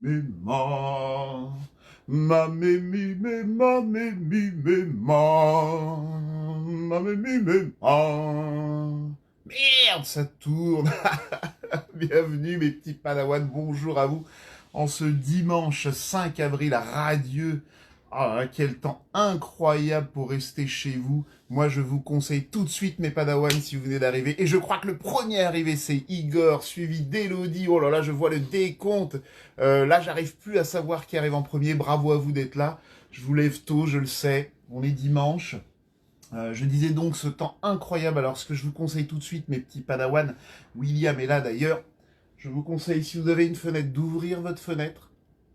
mi, ma. Ma, mi, ma, mi, ma. Ma, mi, ma. Merde, ça tourne. Bienvenue mes petits padawans, bonjour à vous. En ce dimanche 5 avril radieux, ah, quel temps incroyable pour rester chez vous. Moi, je vous conseille tout de suite, mes padawans, si vous venez d'arriver. Et je crois que le premier arrivé, c'est Igor, suivi d'Elodie. Oh là là, je vois le décompte. Là, j'arrive plus à savoir qui arrive en premier. Bravo à vous d'être là. Je vous lève tôt, je le sais. On est dimanche. Je disais donc ce temps incroyable. Alors, ce que je vous conseille tout de suite, mes petits padawans, William est là d'ailleurs. Je vous conseille, si vous avez une fenêtre, d'ouvrir votre fenêtre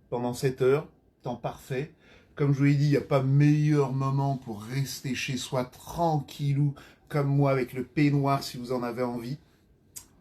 pendant 7 heures. Temps parfait. Comme je vous l'ai dit, il n'y a pas meilleur moment pour rester chez soi tranquillou, comme moi, avec le peignoir, si vous en avez envie.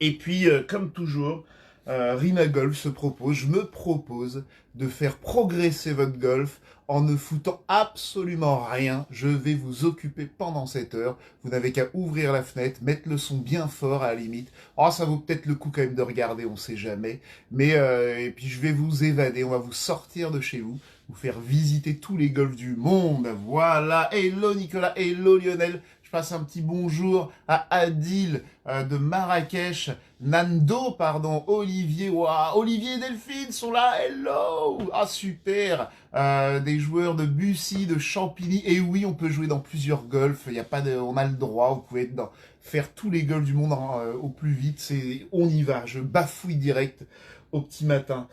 Et puis, comme toujours, Rina Golf je me propose de faire progresser votre golf en ne foutant absolument rien. Je vais vous occuper pendant cette heure. Vous n'avez qu'à ouvrir la fenêtre, mettre le son bien fort à la limite. Oh, ça vaut peut-être le coup quand même de regarder, on sait jamais. Mais et puis je vais vous évader, on va vous sortir de chez vous, vous faire visiter tous les golfs du monde. Voilà. Hello Nicolas, hello Lionel. Je passe un petit bonjour à Adil de Marrakech, Nando, pardon, Olivier, wow, Olivier et Delphine sont là, hello, ah super, des joueurs de Bussy, de Champigny, et oui, on peut jouer dans plusieurs golfs, il y a pas de, on a le droit, vous pouvez faire tous les golfs du monde au plus vite, on y va, je bafouille direct au petit matin.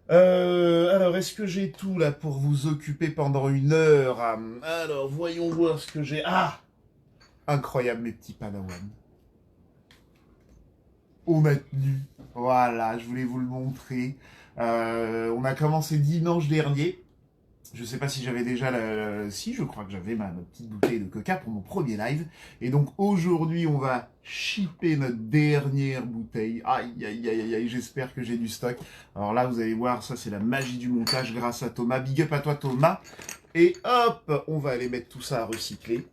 Alors, est-ce que j'ai tout là pour vous occuper pendant une heure? Alors, voyons voir ce que j'ai. Ah! Incroyable, mes petits padawans. On a tenu. Voilà, je voulais vous le montrer. On a commencé dimanche dernier. Je sais pas si j'avais déjà si, je crois que j'avais ma petite bouteille de coca pour mon premier live. Et donc aujourd'hui, on va shipper notre dernière bouteille. Aïe, aïe, aïe, aïe, aïe, j'espère que j'ai du stock. Alors là, vous allez voir, ça c'est la magie du montage grâce à Thomas. Big up à toi, Thomas. Et hop, on va aller mettre tout ça à recycler.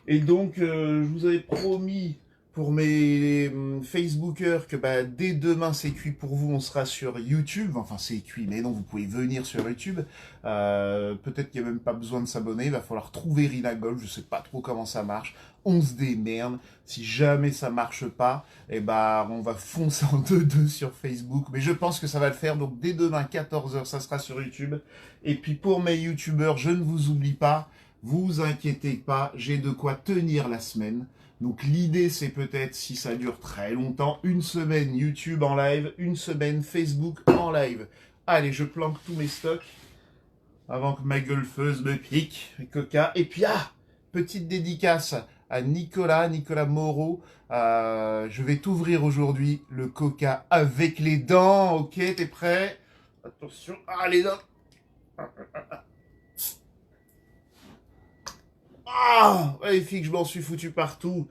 Et donc, je vous avais promis pour mes Facebookers que dès demain c'est cuit pour vous, on sera sur YouTube. Enfin, c'est cuit, mais non, vous pouvez venir sur YouTube. Peut-être qu'il n'y a même pas besoin de s'abonner. Il va falloir trouver Rina Golf. Je sais pas trop comment ça marche. On se démerde. Si jamais ça marche pas, on va foncer en 2-2 sur Facebook. Mais je pense que ça va le faire. Donc, dès demain, 14h, ça sera sur YouTube. Et puis, pour mes YouTubeurs, je ne vous oublie pas. Vous inquiétez pas, j'ai de quoi tenir la semaine. Donc l'idée c'est peut-être, si ça dure très longtemps, une semaine YouTube en live, une semaine Facebook en live. Allez, je planque tous mes stocks avant que ma golfeuse me pique, coca. Et puis petite dédicace à Nicolas Moreau. Je vais t'ouvrir aujourd'hui le coca avec les dents. Ok, t'es prêt? Attention, les dents. Ah, magnifique, je m'en suis foutu partout.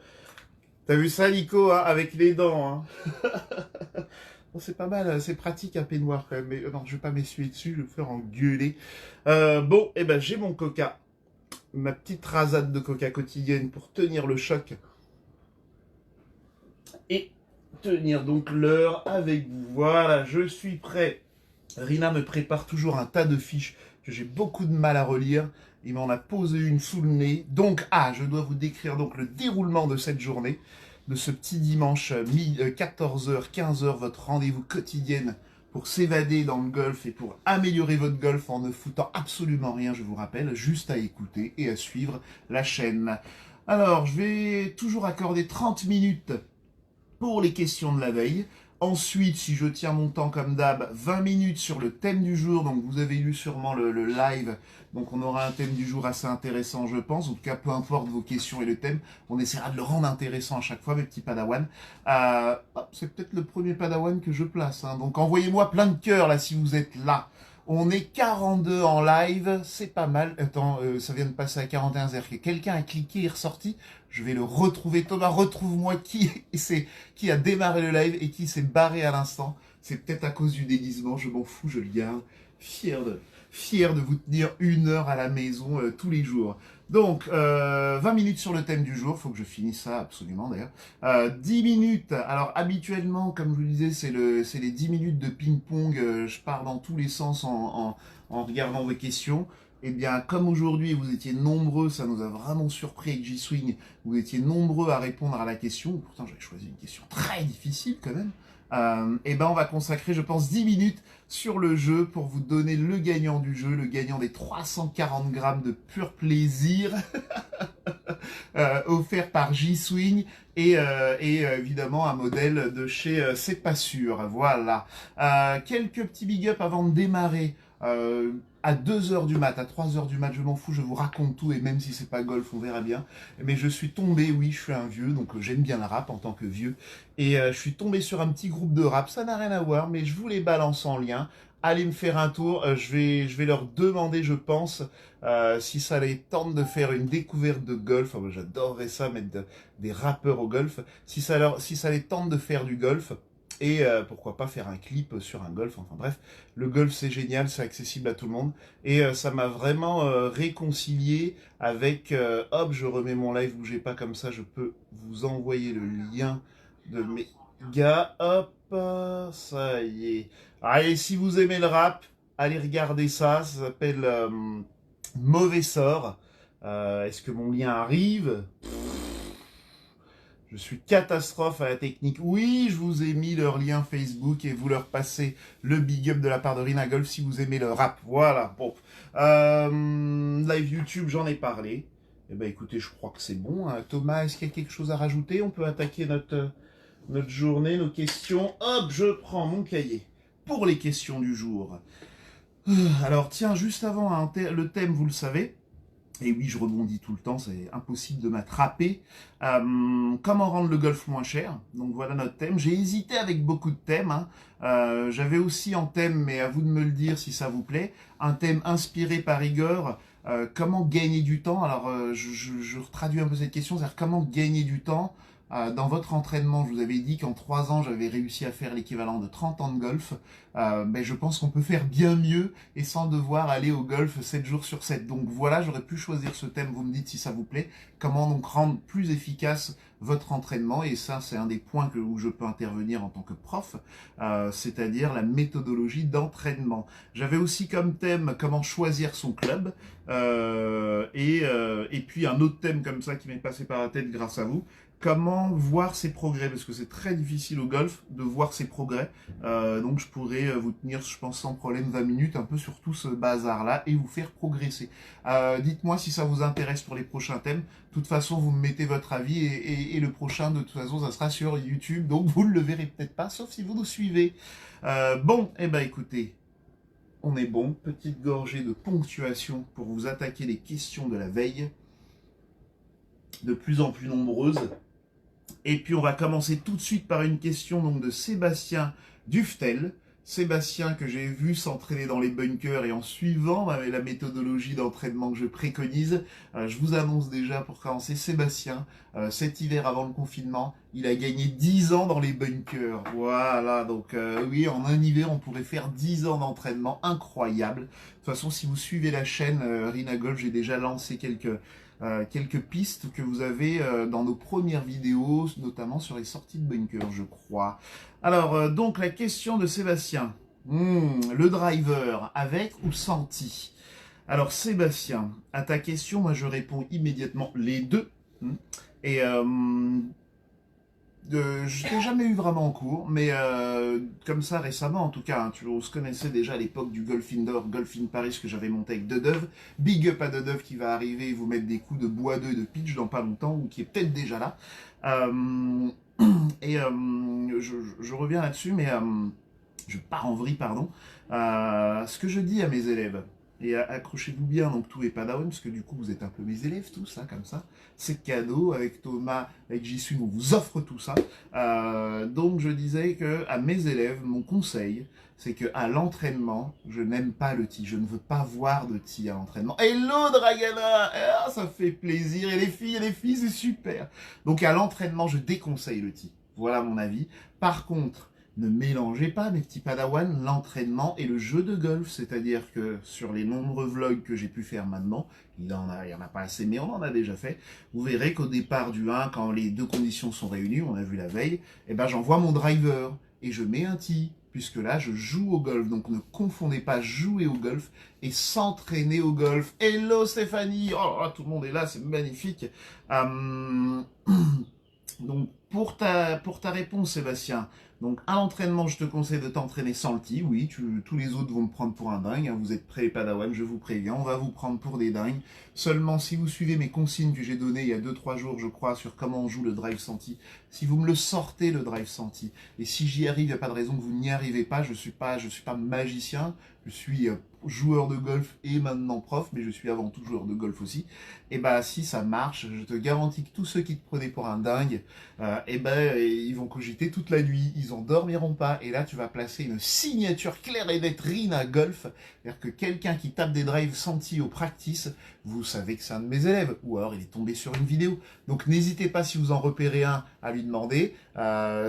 T'as vu ça, Nico, hein, avec les dents. Hein. Bon, c'est pas mal, c'est pratique un peignoir quand même. Mais non, je vais pas m'essuyer dessus, je vais me faire engueuler. Bon, j'ai mon coca. Ma petite rasade de coca quotidienne pour tenir le choc. Et tenir donc l'heure avec vous. Voilà, je suis prêt. Rina me prépare toujours un tas de fiches que j'ai beaucoup de mal à relire. Il m'en a posé une sous le nez. Donc, je dois vous décrire donc le déroulement de cette journée, de ce petit dimanche 14h, 15h, votre rendez-vous quotidienne pour s'évader dans le golf et pour améliorer votre golf en ne foutant absolument rien, je vous rappelle, juste à écouter et à suivre la chaîne. Alors, je vais toujours accorder 30 minutes pour les questions de la veille. Ensuite, si je tiens mon temps comme d'hab, 20 minutes sur le thème du jour. Donc vous avez lu sûrement le live. Donc on aura un thème du jour assez intéressant, je pense. En tout cas, peu importe vos questions et le thème, on essaiera de le rendre intéressant à chaque fois, mes petits padawans. C'est peut-être le premier padawan que je place. Hein. Donc envoyez-moi plein de cœurs là si vous êtes là. On est 42 en live, c'est pas mal. Attends, ça vient de passer à 41, c'est-à-dire que quelqu'un a cliqué et est ressorti. Je vais le retrouver. Thomas, retrouve-moi qui a démarré le live et qui s'est barré à l'instant. C'est peut-être à cause du déguisement, je m'en fous, je le garde. Fier de vous tenir 1 heure à la maison tous les jours. Donc, 20 minutes sur le thème du jour, faut que je finisse ça absolument d'ailleurs. 10 minutes, alors habituellement, comme je vous le disais, c'est les 10 minutes de ping-pong, je pars dans tous les sens en regardant vos questions. Eh bien, comme aujourd'hui, vous étiez nombreux, ça nous a vraiment surpris avec G-Swing, vous étiez nombreux à répondre à la question, pourtant j'avais choisi une question très difficile quand même. Et ben on va consacrer, je pense, 10 minutes sur le jeu pour vous donner le gagnant du jeu, le gagnant des 340 grammes de pur plaisir offert par G-Swing et évidemment un modèle de chez C'est pas sûr. Voilà. Quelques petits big up avant de démarrer. À 2h du mat, à 3h du mat, je m'en fous, je vous raconte tout, et même si c'est pas golf, on verra bien. Mais je suis tombé, oui, je suis un vieux, donc j'aime bien le rap en tant que vieux, et je suis tombé sur un petit groupe de rap, ça n'a rien à voir, mais je vous les balance en lien. Allez me faire un tour, je vais leur demander, je pense, si ça les tente de faire une découverte de golf. Oh, j'adorerais ça, mettre des rappeurs au golf. Si ça les tente de faire du golf, et pourquoi pas faire un clip sur un golf, enfin bref, le golf c'est génial, c'est accessible à tout le monde, et ça m'a vraiment réconcilié avec, hop, je remets mon live, bougez pas comme ça, je peux vous envoyer le lien de mes gars, hop, ça y est. Allez, si vous aimez le rap, allez regarder ça, ça s'appelle Mauvais Sort. Est-ce que mon lien arrive? Je suis catastrophe à la technique. Oui, je vous ai mis leur lien Facebook et vous leur passez le big up de la part de Rina Golf si vous aimez le rap. Voilà. Bon. Live YouTube, j'en ai parlé. Eh ben écoutez, je crois que c'est bon. Thomas, est-ce qu'il y a quelque chose à rajouter? On peut attaquer notre journée, nos questions. Hop, je prends mon cahier pour les questions du jour. Alors tiens, juste avant, le thème, vous le savez. Et oui, je rebondis tout le temps, c'est impossible de m'attraper. Comment rendre le golf moins cher? Donc voilà notre thème. J'ai hésité avec beaucoup de thèmes. J'avais aussi en thème, mais à vous de me le dire si ça vous plaît, un thème inspiré par Igor. Comment gagner du temps? Alors je retraduis un peu cette question, c'est-à-dire comment gagner du temps dans votre entraînement. Je vous avais dit qu'en 3 ans, j'avais réussi à faire l'équivalent de 30 ans de golf. Ben, je pense qu'on peut faire bien mieux et sans devoir aller au golf 7 jours sur 7. Donc voilà, j'aurais pu choisir ce thème, vous me dites si ça vous plaît. Comment donc rendre plus efficace votre entraînement, et ça c'est un des points où je peux intervenir en tant que prof, c'est-à-dire la méthodologie d'entraînement. J'avais aussi comme thème comment choisir son club, et puis un autre thème comme ça qui m'est passé par la tête grâce à vous, comment voir ses progrès, parce que c'est très difficile au golf de voir ses progrès, donc je pourrais vous tenir, je pense sans problème, 20 minutes un peu sur tout ce bazar-là et vous faire progresser. Dites-moi si ça vous intéresse pour les prochains thèmes. De toute façon, vous me mettez votre avis et le prochain, de toute façon, ça sera sur YouTube, donc vous ne le verrez peut-être pas, sauf si vous nous suivez. Bon, eh ben écoutez, on est bon. Petite gorgée de ponctuation pour vous attaquer les questions de la veille, de plus en plus nombreuses. Et puis on va commencer tout de suite par une question donc de Sébastien Duftel. Sébastien que j'ai vu s'entraîner dans les bunkers et en suivant la méthodologie d'entraînement que je préconise. Je vous annonce déjà pour commencer, Sébastien, cet hiver avant le confinement, il a gagné 10 ans dans les bunkers. Voilà, donc oui, en un hiver on pourrait faire 10 ans d'entraînement, incroyable. De toute façon, si vous suivez la chaîne Rina Golf, j'ai déjà lancé quelques pistes que vous avez dans nos premières vidéos, notamment sur les sorties de bunker, je crois. Alors, donc la question de Sébastien. Le driver, avec ou sans tee? Alors Sébastien, à ta question, moi je réponds immédiatement les deux. Et je t'ai jamais eu vraiment en cours, mais comme ça récemment en tout cas, hein, on se connaissait déjà à l'époque du Golf Indoor, Golf in Paris que j'avais monté avec Dedeuve. Big up à Dedeuve qui va arriver et vous mettre des coups de bois 2 et de pitch dans pas longtemps, ou qui est peut-être déjà là. Je reviens là-dessus, mais je pars en vrille, pardon. Ce que je dis à mes élèves, et accrochez-vous bien, donc tout est pas down, parce que du coup vous êtes un peu mes élèves, tout ça, comme ça. C'est cadeau, avec Thomas, avec J-Swing, on vous offre tout ça. Donc je disais que à mes élèves, mon conseil, c'est que à l'entraînement, je n'aime pas le tee, je ne veux pas voir de tee à l'entraînement. Hello Dragana, ça fait plaisir, et les filles, c'est super. Donc à l'entraînement, je déconseille le tee. Voilà mon avis. Par contre, ne mélangez pas, mes petits padawans, l'entraînement et le jeu de golf. C'est-à-dire que sur les nombreux vlogs que j'ai pu faire maintenant, il y en a pas assez, mais on en a déjà fait, vous verrez qu'au départ du 1, quand les deux conditions sont réunies, on a vu la veille, eh ben j'envoie mon driver et je mets un tee, puisque là je joue au golf. Donc ne confondez pas jouer au golf et s'entraîner au golf. Hello Stéphanie, oh, tout le monde est là, c'est magnifique. Donc pour ta réponse Sébastien, donc à l'entraînement je te conseille de t'entraîner sans le tee, oui, tous les autres vont me prendre pour un dingue, hein, vous êtes prêts les Padawan, je vous préviens, on va vous prendre pour des dingues, seulement si vous suivez mes consignes que j'ai données il y a 2-3 jours je crois sur comment on joue le drive senti, si vous me le sortez le drive senti, et si j'y arrive, il n'y a pas de raison que vous n'y arrivez pas, je suis pas magicien, je suis joueur de golf et maintenant prof, mais je suis avant tout joueur de golf aussi, et bah si ça marche, je te garantis que tous ceux qui te prenaient pour un dingue, ils vont cogiter toute la nuit, ils en dormiront pas, et là tu vas placer une signature claire et nette Rina Golf, c'est-à-dire que quelqu'un qui tape des drives sentis au practice, vous savez que c'est un de mes élèves, ou alors il est tombé sur une vidéo, donc n'hésitez pas si vous en repérez un à lui demander,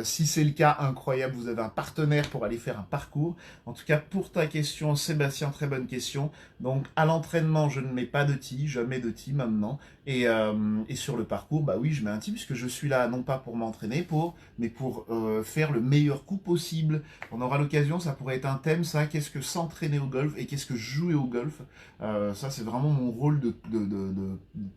si c'est le cas, incroyable, vous avez un partenaire pour aller faire un parcours. En tout cas pour ta question Sébastien, très bonne question, donc à l'entraînement je ne mets pas de tee, jamais de tee maintenant, et sur le parcours, bah oui, je mets un tee puisque je suis là non pas pour m'entraîner, mais pour faire le meilleur coup possible. On aura l'occasion, ça pourrait être un thème, ça, qu'est-ce que s'entraîner au golf et qu'est-ce que jouer au golf. Ça, c'est vraiment mon rôle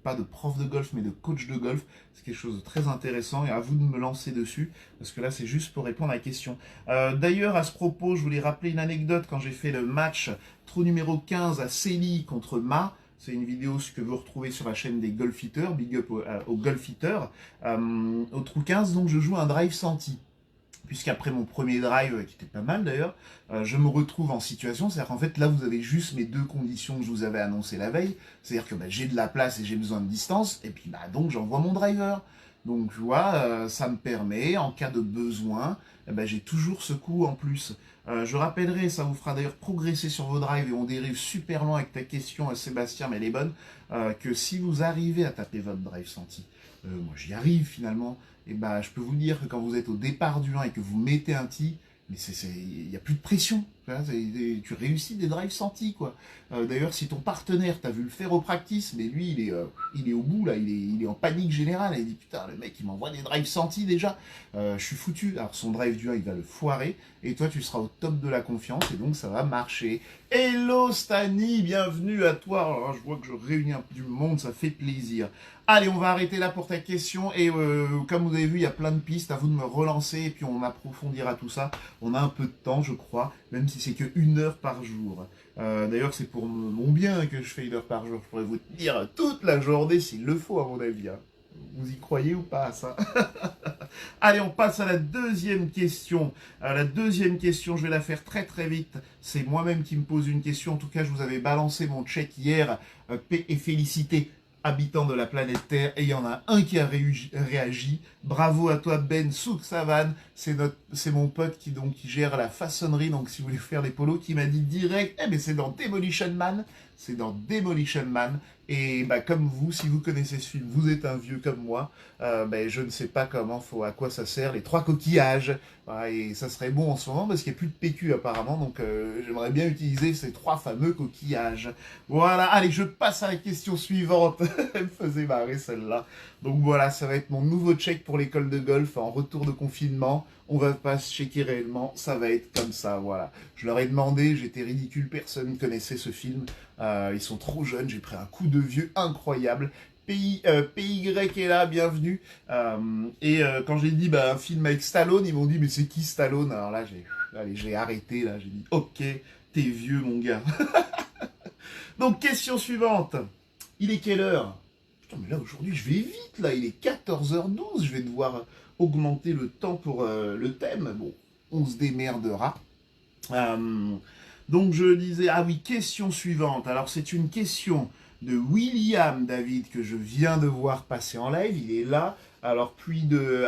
pas de prof de golf, mais de coach de golf. C'est quelque chose de très intéressant et à vous de me lancer dessus, parce que là, c'est juste pour répondre à la question. D'ailleurs, à ce propos, je voulais rappeler une anecdote quand j'ai fait le match trou numéro 15 à Célie contre Ma. C'est une vidéo que vous retrouvez sur la chaîne des Golf-Hitters, big up aux Golf-Hitters. Au trou 15, donc je joue un drive senti. Puisqu'après mon premier drive, qui était pas mal d'ailleurs, je me retrouve en situation, c'est-à-dire qu'en fait là vous avez juste mes deux conditions que je vous avais annoncées la veille, c'est-à-dire que j'ai de la place et j'ai besoin de distance, et puis donc j'envoie mon driver. Donc tu vois, ça me permet, en cas de besoin, j'ai toujours ce coup en plus. Je rappellerai, ça vous fera d'ailleurs progresser sur vos drives, et on dérive super loin avec ta question Sébastien, mais elle est bonne, que si vous arrivez à taper votre drive senti, moi j'y arrive finalement, et je peux vous dire que quand vous êtes au départ du 1 et que vous mettez un tee, mais il n'y a plus de pression. Tu réussis des drives sentis, quoi. D'ailleurs, si ton partenaire t'a vu le faire au practice, mais lui, il est au bout, là, il est en panique générale, il dit, putain, le mec, il m'envoie des drives sentis déjà, je suis foutu. Alors, son drive du 1, il va le foirer, et toi, tu seras au top de la confiance, et donc, ça va marcher. Hello, Stani, bienvenue à toi. Alors, je vois que je réunis un peu du monde, ça fait plaisir. Allez, on va arrêter là pour ta question, et comme vous avez vu, il y a plein de pistes, à vous de me relancer, et puis on approfondira tout ça. On a un peu de temps, je crois, même si c'est que 1 heure par jour. D'ailleurs, c'est pour mon bien que je fais 1 heure par jour. Je pourrais vous tenir toute la journée s'il le faut, à mon avis. Hein. Vous y croyez ou pas, ça? Allez, on passe à la deuxième question. La deuxième question, je vais la faire très très vite. C'est moi-même qui me pose une question. En tout cas, je vous avais balancé mon check hier. Paix et félicité, habitants de la planète Terre, et il y en a un qui a réagi. Bravo à toi Ben Souk Savane, c'est mon pote qui gère la façonnerie, donc si vous voulez faire des polos, qui m'a dit direct, mais c'est dans Demolition Man, et comme vous, si vous connaissez ce film, vous êtes un vieux comme moi, je ne sais pas à quoi ça sert, les 3 coquillages, voilà, et ça serait bon en ce moment, parce qu'il n'y a plus de PQ apparemment, donc j'aimerais bien utiliser ces 3 fameux coquillages. Voilà, allez, je passe à la question suivante, elle me faisait marrer celle-là. Donc voilà, ça va être mon nouveau check pour l'école de golf en retour de confinement. On va pas se checker réellement, ça va être comme ça, voilà. Je leur ai demandé, j'étais ridicule, personne ne connaissait ce film. Ils sont trop jeunes, j'ai pris un coup de vieux incroyable. PY est là, bienvenue. Quand j'ai dit un film avec Stallone, ils m'ont dit mais c'est qui Stallone? Alors là, j'ai arrêté, là, j'ai dit ok, t'es vieux mon gars. Donc question suivante, il est quelle heure? Mais là, aujourd'hui, je vais vite, là, il est 14h12, je vais devoir augmenter le temps pour le thème. Bon, on se démerdera. Donc, je disais, ah oui, question suivante. Alors, c'est une question de William David que je viens de voir passer en live, il est là. Alors,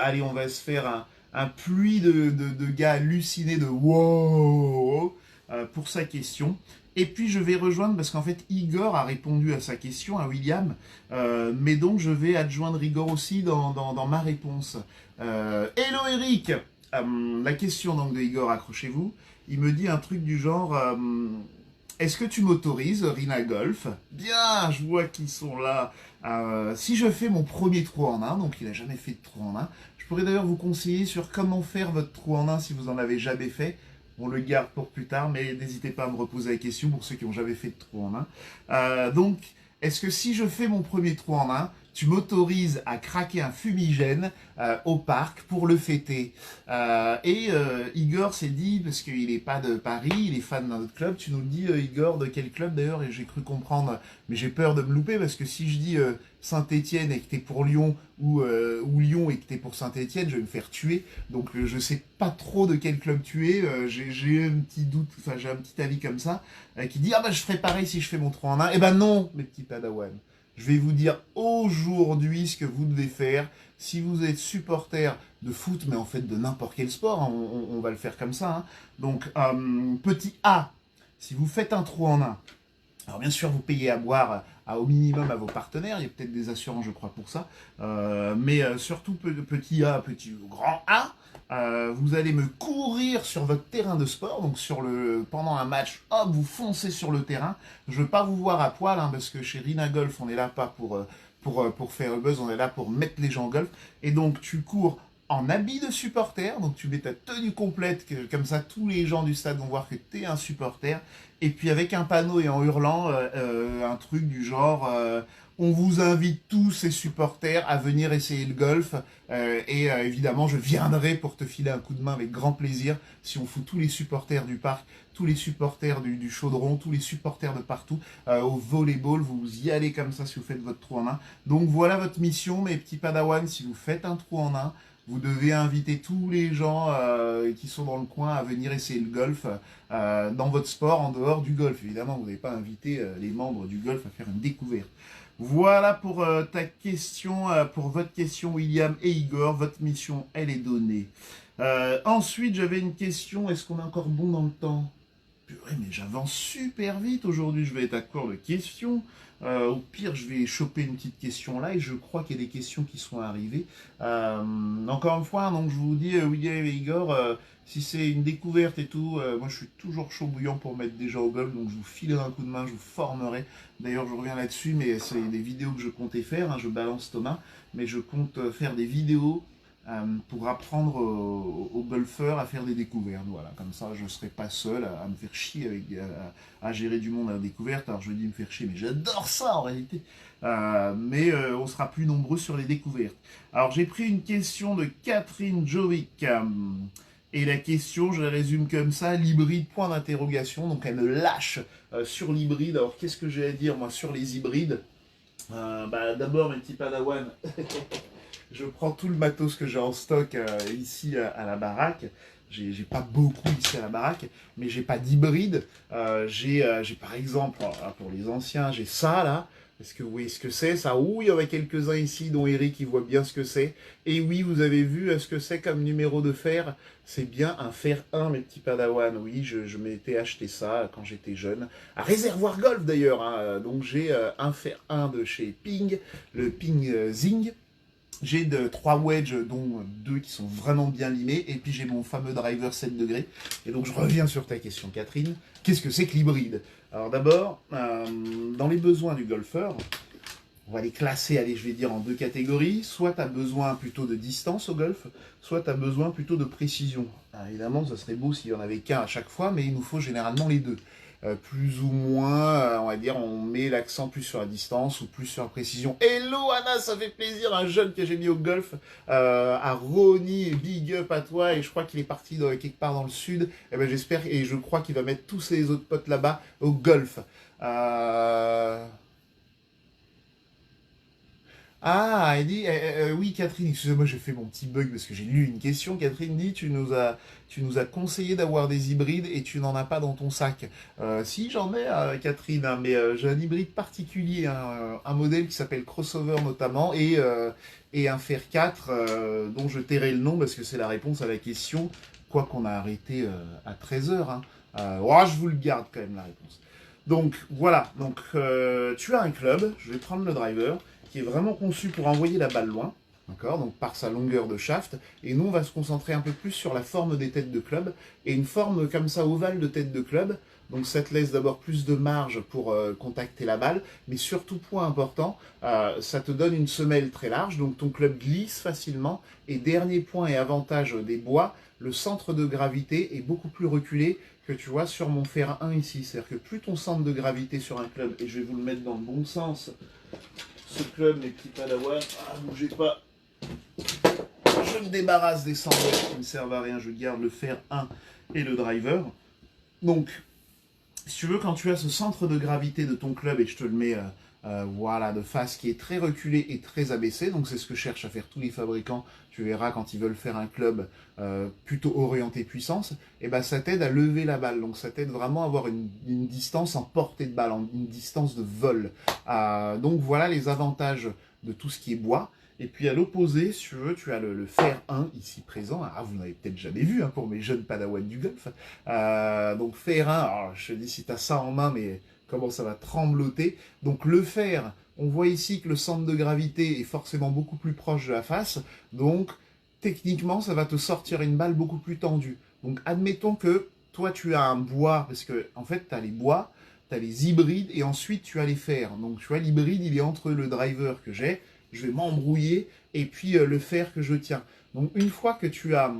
allez, on va se faire un pluie de gars hallucinés de wow pour sa question. Et puis je vais rejoindre, parce qu'en fait Igor a répondu à sa question, à William, mais donc je vais adjoindre Igor aussi dans ma réponse. Hello Eric, la question donc de Igor, accrochez-vous, il me dit un truc du genre est-ce que tu m'autorises, Rina Golf? Bien, je vois qu'ils sont là. Si je fais mon premier trou en un, donc il n'a jamais fait de trou en un, je pourrais d'ailleurs vous conseiller sur comment faire votre trou en un si vous en avez jamais fait. On le garde pour plus tard, mais n'hésitez pas à me reposer la question pour ceux qui n'ont jamais fait de trou en un. Donc, est-ce que si je fais mon premier trou en un, tu m'autorises à craquer un fumigène au parc pour le fêter? Igor s'est dit, parce qu'il n'est pas de Paris, il est fan d'un autre club, tu nous le dis Igor, de quel club d'ailleurs? Et j'ai cru comprendre, mais j'ai peur de me louper, parce que si je dis Saint-Étienne et que t'es pour Lyon, ou Lyon et que t'es pour Saint-Étienne, je vais me faire tuer. Donc je sais pas trop de quel club tu es, j'ai un petit doute, enfin j'ai un petit avis comme ça, qui dit ah bah je ferai pareil si je fais mon 3 en 1. Eh ben non, mes petits padawans. Je vais vous dire aujourd'hui ce que vous devez faire. Si vous êtes supporter de foot, mais en fait de n'importe quel sport, hein, on va le faire comme ça. Hein. Donc, petit A, si vous faites un trou en un, alors bien sûr vous payez à boire au minimum à vos partenaires, il y a peut-être des assurances je crois pour ça, mais surtout petit A, petit grand A, vous allez me courir sur votre terrain de sport, donc pendant un match, hop, vous foncez sur le terrain. Je veux pas vous voir à poil, hein, parce que chez Rina Golf, on est là pas pour faire le buzz, on est là pour mettre les gens en golf. Et donc tu cours en habit de supporter, donc tu mets ta tenue complète, comme ça tous les gens du stade vont voir que tu es un supporter, et puis avec un panneau et en hurlant un truc du genre on vous invite tous ces supporters à venir essayer le golf, évidemment je viendrai pour te filer un coup de main avec grand plaisir si on fout tous les supporters du parc, tous les supporters du chaudron, tous les supporters de partout, au volleyball, vous y allez comme ça si vous faites votre trou en un. Donc voilà votre mission mes petits padawans, si vous faites un trou en un, vous devez inviter tous les gens qui sont dans le coin à venir essayer le golf dans votre sport, en dehors du golf. Évidemment, vous n'avez pas invité les membres du golf à faire une découverte. Voilà pour ta question, pour votre question, William et Igor. Votre mission, elle est donnée. Ensuite, j'avais une question. Est-ce qu'on est encore bon dans le temps? Purée, mais j'avance super vite aujourd'hui. Je vais être à court de questions. Au pire, je vais choper une petite question là et je crois qu'il y a des questions qui sont arrivées. Encore une fois, donc je vous dis, William et Igor, si c'est une découverte et tout, moi je suis toujours chaud bouillant pour mettre des gens au golf, donc je vous filerai un coup de main, je vous formerai. D'ailleurs, je reviens là-dessus, mais c'est des vidéos que je comptais faire, hein, je balance Thomas, mais je compte faire des vidéos pour apprendre aux golfeurs à faire des découvertes. Voilà, comme ça je ne serai pas seul à me faire chier à gérer du monde à la découverte. Alors je dis me faire chier, mais j'adore ça en réalité. Mais on sera plus nombreux sur les découvertes. Alors j'ai pris une question de Catherine Jovic. Et la question, je la résume comme ça, l'hybride, point d'interrogation. Donc elle me lâche sur l'hybride. Alors qu'est-ce que j'ai à dire moi sur les hybrides? D'abord mes petits padawans, je prends tout le matos que j'ai en stock ici à la baraque. J'ai pas beaucoup ici à la baraque, mais j'ai pas d'hybride. J'ai par exemple, pour les anciens, j'ai ça là. Est-ce que vous voyez ce que c'est ça? Oui, il y en a quelques-uns ici, dont Eric, il voit bien ce que c'est. Et oui, vous avez vu ce que c'est comme numéro de fer? C'est bien un fer 1, mes petits padawans. Oui, je m'étais acheté ça quand j'étais jeune. À Réservoir Golf d'ailleurs. Hein. Donc j'ai un fer 1 de chez Ping, le Ping Zing. J'ai 3 wedges, dont 2 qui sont vraiment bien limés, et puis j'ai mon fameux driver 7 degrés. Et donc je reviens sur ta question, Catherine. Qu'est-ce que c'est que l'hybride? Alors d'abord, dans les besoins du golfeur, on va les classer, allez, je vais dire en 2 catégories. Soit tu as besoin plutôt de distance au golf, soit tu as besoin plutôt de précision. Alors, évidemment, ça serait beau s'il n'y en avait qu'un à chaque fois, mais il nous faut généralement les deux. Plus ou moins, on va dire, on met l'accent plus sur la distance ou plus sur la précision. Hello Anna, ça fait plaisir, un jeune que j'ai mis au golf, à Ronnie, big up à toi, et je crois qu'il est parti quelque part dans le sud, et ben j'espère, et je crois qu'il va mettre tous ses autres potes là-bas au golf. Ah, elle dit, oui Catherine, excusez-moi, j'ai fait mon petit bug parce que j'ai lu une question. Catherine dit, tu nous as conseillé d'avoir des hybrides et tu n'en as pas dans ton sac. Si, j'en ai, Catherine, hein, mais j'ai un hybride particulier, hein, un modèle qui s'appelle Crossover notamment, et un Fer 4 dont je tairai le nom parce que c'est la réponse à la question, quoi qu'on a arrêté à 13h. Hein. Je vous le garde quand même la réponse. Donc voilà, donc tu as un club, je vais prendre le driver, qui est vraiment conçu pour envoyer la balle loin. d'accord, donc par sa longueur de shaft, et nous on va se concentrer un peu plus sur la forme des têtes de club, et une forme comme ça ovale de tête de club, donc ça te laisse d'abord plus de marge pour contacter la balle, mais surtout point important, ça te donne une semelle très large, donc ton club glisse facilement, et dernier point et avantage des bois, le centre de gravité est beaucoup plus reculé que tu vois sur mon fer 1 ici, c'est-à-dire que plus ton centre de gravité sur un club, et je vais vous le mettre dans le bon sens, ce club, mes petits padawans, bougez pas, je me débarrasse des sandwichs qui ne servent à rien, je garde le fer 1 et le driver. Donc, si tu veux, quand tu as ce centre de gravité de ton club, et je te le mets voilà, de face qui est très reculé et très abaissé, donc c'est ce que cherchent à faire tous les fabricants, tu verras quand ils veulent faire un club plutôt orienté puissance, et ben ça t'aide à lever la balle, donc ça t'aide vraiment à avoir une distance en portée de balle, une distance de vol. Donc voilà les avantages de tout ce qui est bois. Et puis à l'opposé, si tu veux, tu as le fer 1 ici présent. Vous n'avez peut-être jamais vu hein, pour mes jeunes padawans du golf. Donc fer 1, alors, je te dis si tu as ça en main, mais comment ça va trembloter. Donc le fer, on voit ici que le centre de gravité est forcément beaucoup plus proche de la face. Donc techniquement, ça va te sortir une balle beaucoup plus tendue. Donc admettons que toi tu as un bois, parce que en fait tu as les bois, tu as les hybrides et ensuite tu as les fers. Donc tu vois, l'hybride il est entre le driver que j'ai, je vais m'embrouiller, et puis le fer que je tiens. Donc une fois que tu as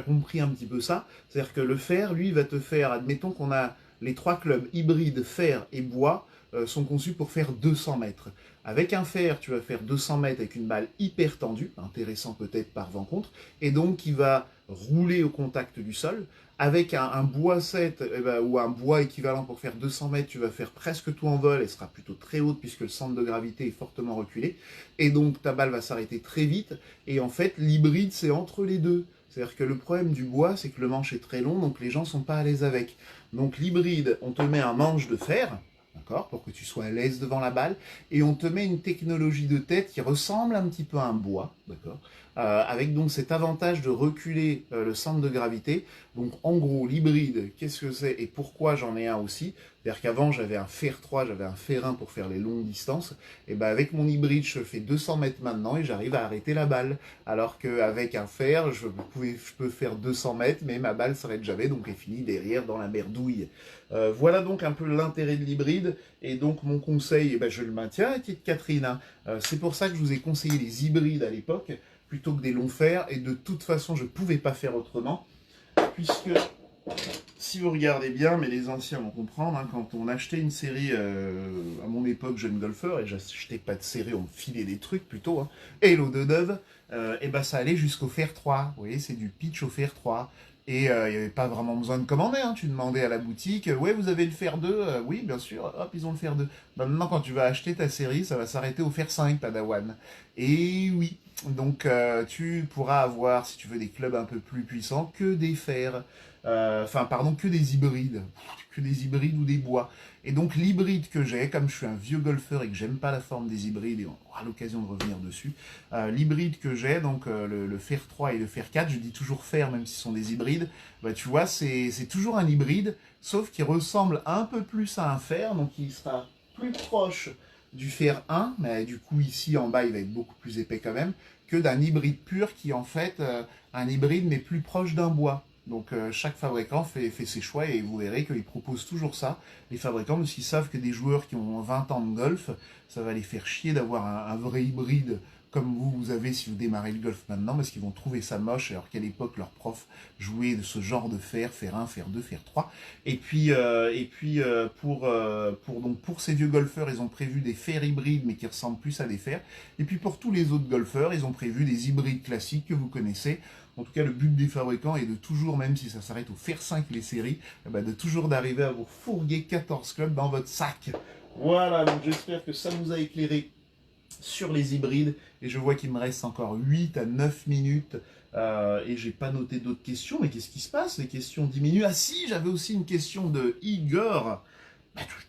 compris un petit peu ça, c'est-à-dire que le fer, lui, va te faire, admettons qu'on a les trois clubs hybrides, fer et bois, sont conçus pour faire 200 mètres. Avec un fer, tu vas faire 200 mètres avec une balle hyper tendue, intéressant peut-être par rencontre, et donc qui va rouler au contact du sol. Avec un bois 7 ou un bois équivalent pour faire 200 mètres, tu vas faire presque tout en vol, elle sera plutôt très haute puisque le centre de gravité est fortement reculé, et donc ta balle va s'arrêter très vite, et en fait l'hybride c'est entre les deux. C'est-à-dire que le problème du bois, c'est que le manche est très long, donc les gens ne sont pas à l'aise avec. Donc l'hybride, on te met un manche de fer, d'accord, pour que tu sois à l'aise devant la balle, et on te met une technologie de tête qui ressemble un petit peu à un bois, d'accord, avec donc cet avantage de reculer le centre de gravité. Donc en gros, l'hybride, qu'est-ce que c'est et pourquoi j'en ai un aussi? C'est-à-dire qu'avant j'avais un fer 3, j'avais un fer 1 pour faire les longues distances, et ben avec mon hybride je fais 200 mètres maintenant et j'arrive à arrêter la balle. Alors qu'avec un fer, je peux faire 200 mètres, mais ma balle s'arrête jamais, donc elle finit derrière dans la merdouille. Voilà donc un peu l'intérêt de l'hybride, et donc mon conseil, je le maintiens, petite Catherine, hein. C'est pour ça que je vous ai conseillé les hybrides à l'époque, plutôt que des longs fers, et de toute façon je ne pouvais pas faire autrement, puisque si vous regardez bien, mais les anciens vont comprendre, hein, quand on achetait une série, à mon époque jeune golfeur, et j'achetais pas de série, on me filait des trucs plutôt, hein, et l'eau de neuve, ça allait jusqu'au fer 3, vous voyez, c'est du pitch au fer 3, et il n'y avait pas vraiment besoin de commander, hein, tu demandais à la boutique, ouais vous avez le fer 2, oui bien sûr, hop ils ont le fer 2. Maintenant quand tu vas acheter ta série, ça va s'arrêter au fer 5, Padawan, et oui, donc tu pourras avoir, si tu veux des clubs un peu plus puissants, que des fers, que des hybrides, ou des bois. Et donc l'hybride que j'ai, comme je suis un vieux golfeur et que j'aime pas la forme des hybrides, et on aura l'occasion de revenir dessus, l'hybride que j'ai, donc le fer 3 et le fer 4, je dis toujours fer même si ce sont des hybrides, tu vois, c'est toujours un hybride, sauf qu'il ressemble un peu plus à un fer, donc il sera plus proche du fer 1, mais du coup ici en bas il va être beaucoup plus épais quand même, que d'un hybride pur qui est en fait un hybride mais plus proche d'un bois. Donc chaque fabricant fait ses choix, et vous verrez qu'ils proposent toujours ça, les fabricants, parce qu'ils savent que des joueurs qui ont 20 ans de golf, ça va les faire chier d'avoir un vrai hybride comme vous avez si vous démarrez le golf maintenant, parce qu'ils vont trouver ça moche, alors qu'à l'époque leurs profs jouaient de ce genre de fer 1, fer 2, fer 3. Et puis pour ces vieux golfeurs, ils ont prévu des fers hybrides, mais qui ressemblent plus à des fers. Et puis pour tous les autres golfeurs, ils ont prévu des hybrides classiques que vous connaissez. En tout cas, le but des fabricants est de toujours, même si ça s'arrête au fer 5 les séries, de toujours d'arriver à vous fourguer 14 clubs dans votre sac. Voilà, donc j'espère que ça vous a éclairé sur les hybrides, et je vois qu'il me reste encore 8 à 9 minutes, et j'ai pas noté d'autres questions, mais qu'est-ce qui se passe? Les questions diminuent. Ah si, j'avais aussi une question de Igor.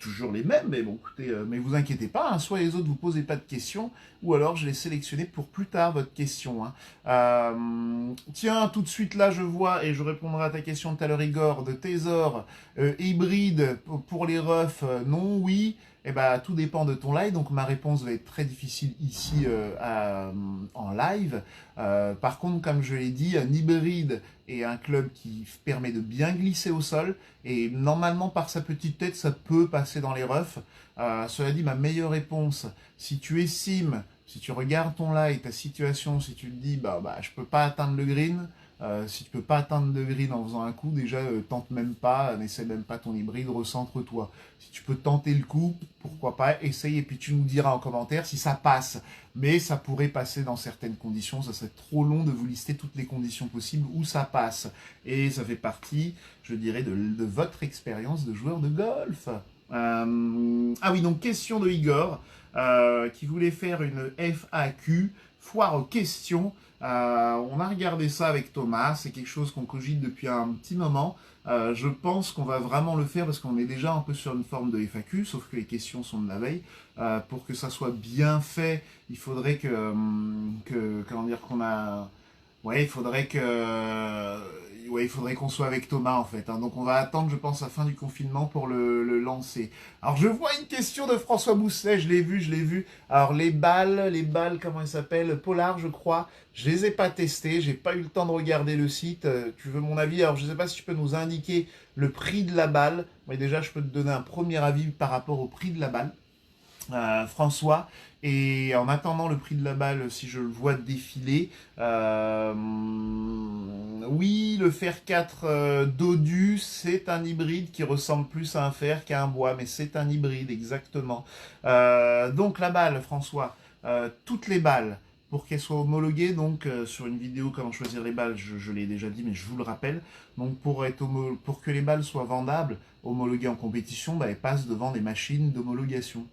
Toujours les mêmes, mais bon, écoutez, mais vous inquiétez pas, hein, soit les autres vous posez pas de questions, ou alors je les sélectionner pour plus tard votre question. Hein. Tiens, tout de suite là, je vois, et je répondrai à ta question tout à l'heure, Igor, de Thésor, hybride pour les refs, non, oui, Eh ben, tout dépend de ton live, donc ma réponse va être très difficile ici en live. Par contre, comme je l'ai dit, un hybride est un club qui permet de bien glisser au sol, et normalement, par sa petite tête, ça peut passer dans les roughs. Cela dit, ma meilleure réponse, si tu estimes, si tu regardes ton live, ta situation, si tu te dis, je peux pas atteindre le green, si tu peux pas atteindre le green en faisant un coup, déjà tente même pas, n'essaie même pas ton hybride, recentre-toi. Si tu peux tenter le coup, pourquoi pas, essaye et puis tu nous diras en commentaire si ça passe. Mais ça pourrait passer dans certaines conditions, ça serait trop long de vous lister toutes les conditions possibles où ça passe. Et ça fait partie, je dirais, de votre expérience de joueur de golf. Ah oui, donc question de Igor, qui voulait faire une FAQ, foire aux questions. On a regardé ça avec Thomas, c'est quelque chose qu'on cogite depuis un petit moment. Je pense qu'on va vraiment le faire parce qu'on est déjà un peu sur une forme de FAQ, sauf que les questions sont de la veille. Pour que ça soit bien fait, il faudrait comment dire, qu'on a... Ouais, il faudrait qu'on soit avec Thomas en fait. Hein. Donc on va attendre, je pense, la fin du confinement pour le lancer. Alors je vois une question de François Bousselet, je l'ai vu. Alors les balles, comment elles s'appellent? Polar, je crois. Je les ai pas testées, j'ai pas eu le temps de regarder le site. Tu veux mon avis? Alors je sais pas si tu peux nous indiquer le prix de la balle. Mais déjà, je peux te donner un premier avis par rapport au prix de la balle. François, et en attendant le prix de la balle, si je le vois défiler, oui, le fer 4 Dodu, c'est un hybride qui ressemble plus à un fer qu'à un bois, mais c'est un hybride, exactement. Donc la balle, François, toutes les balles, pour qu'elles soient homologuées, donc sur une vidéo comment choisir les balles, je l'ai déjà dit, mais je vous le rappelle, donc pour que les balles soient vendables, homologuées en compétition, elles passent devant des machines d'homologation.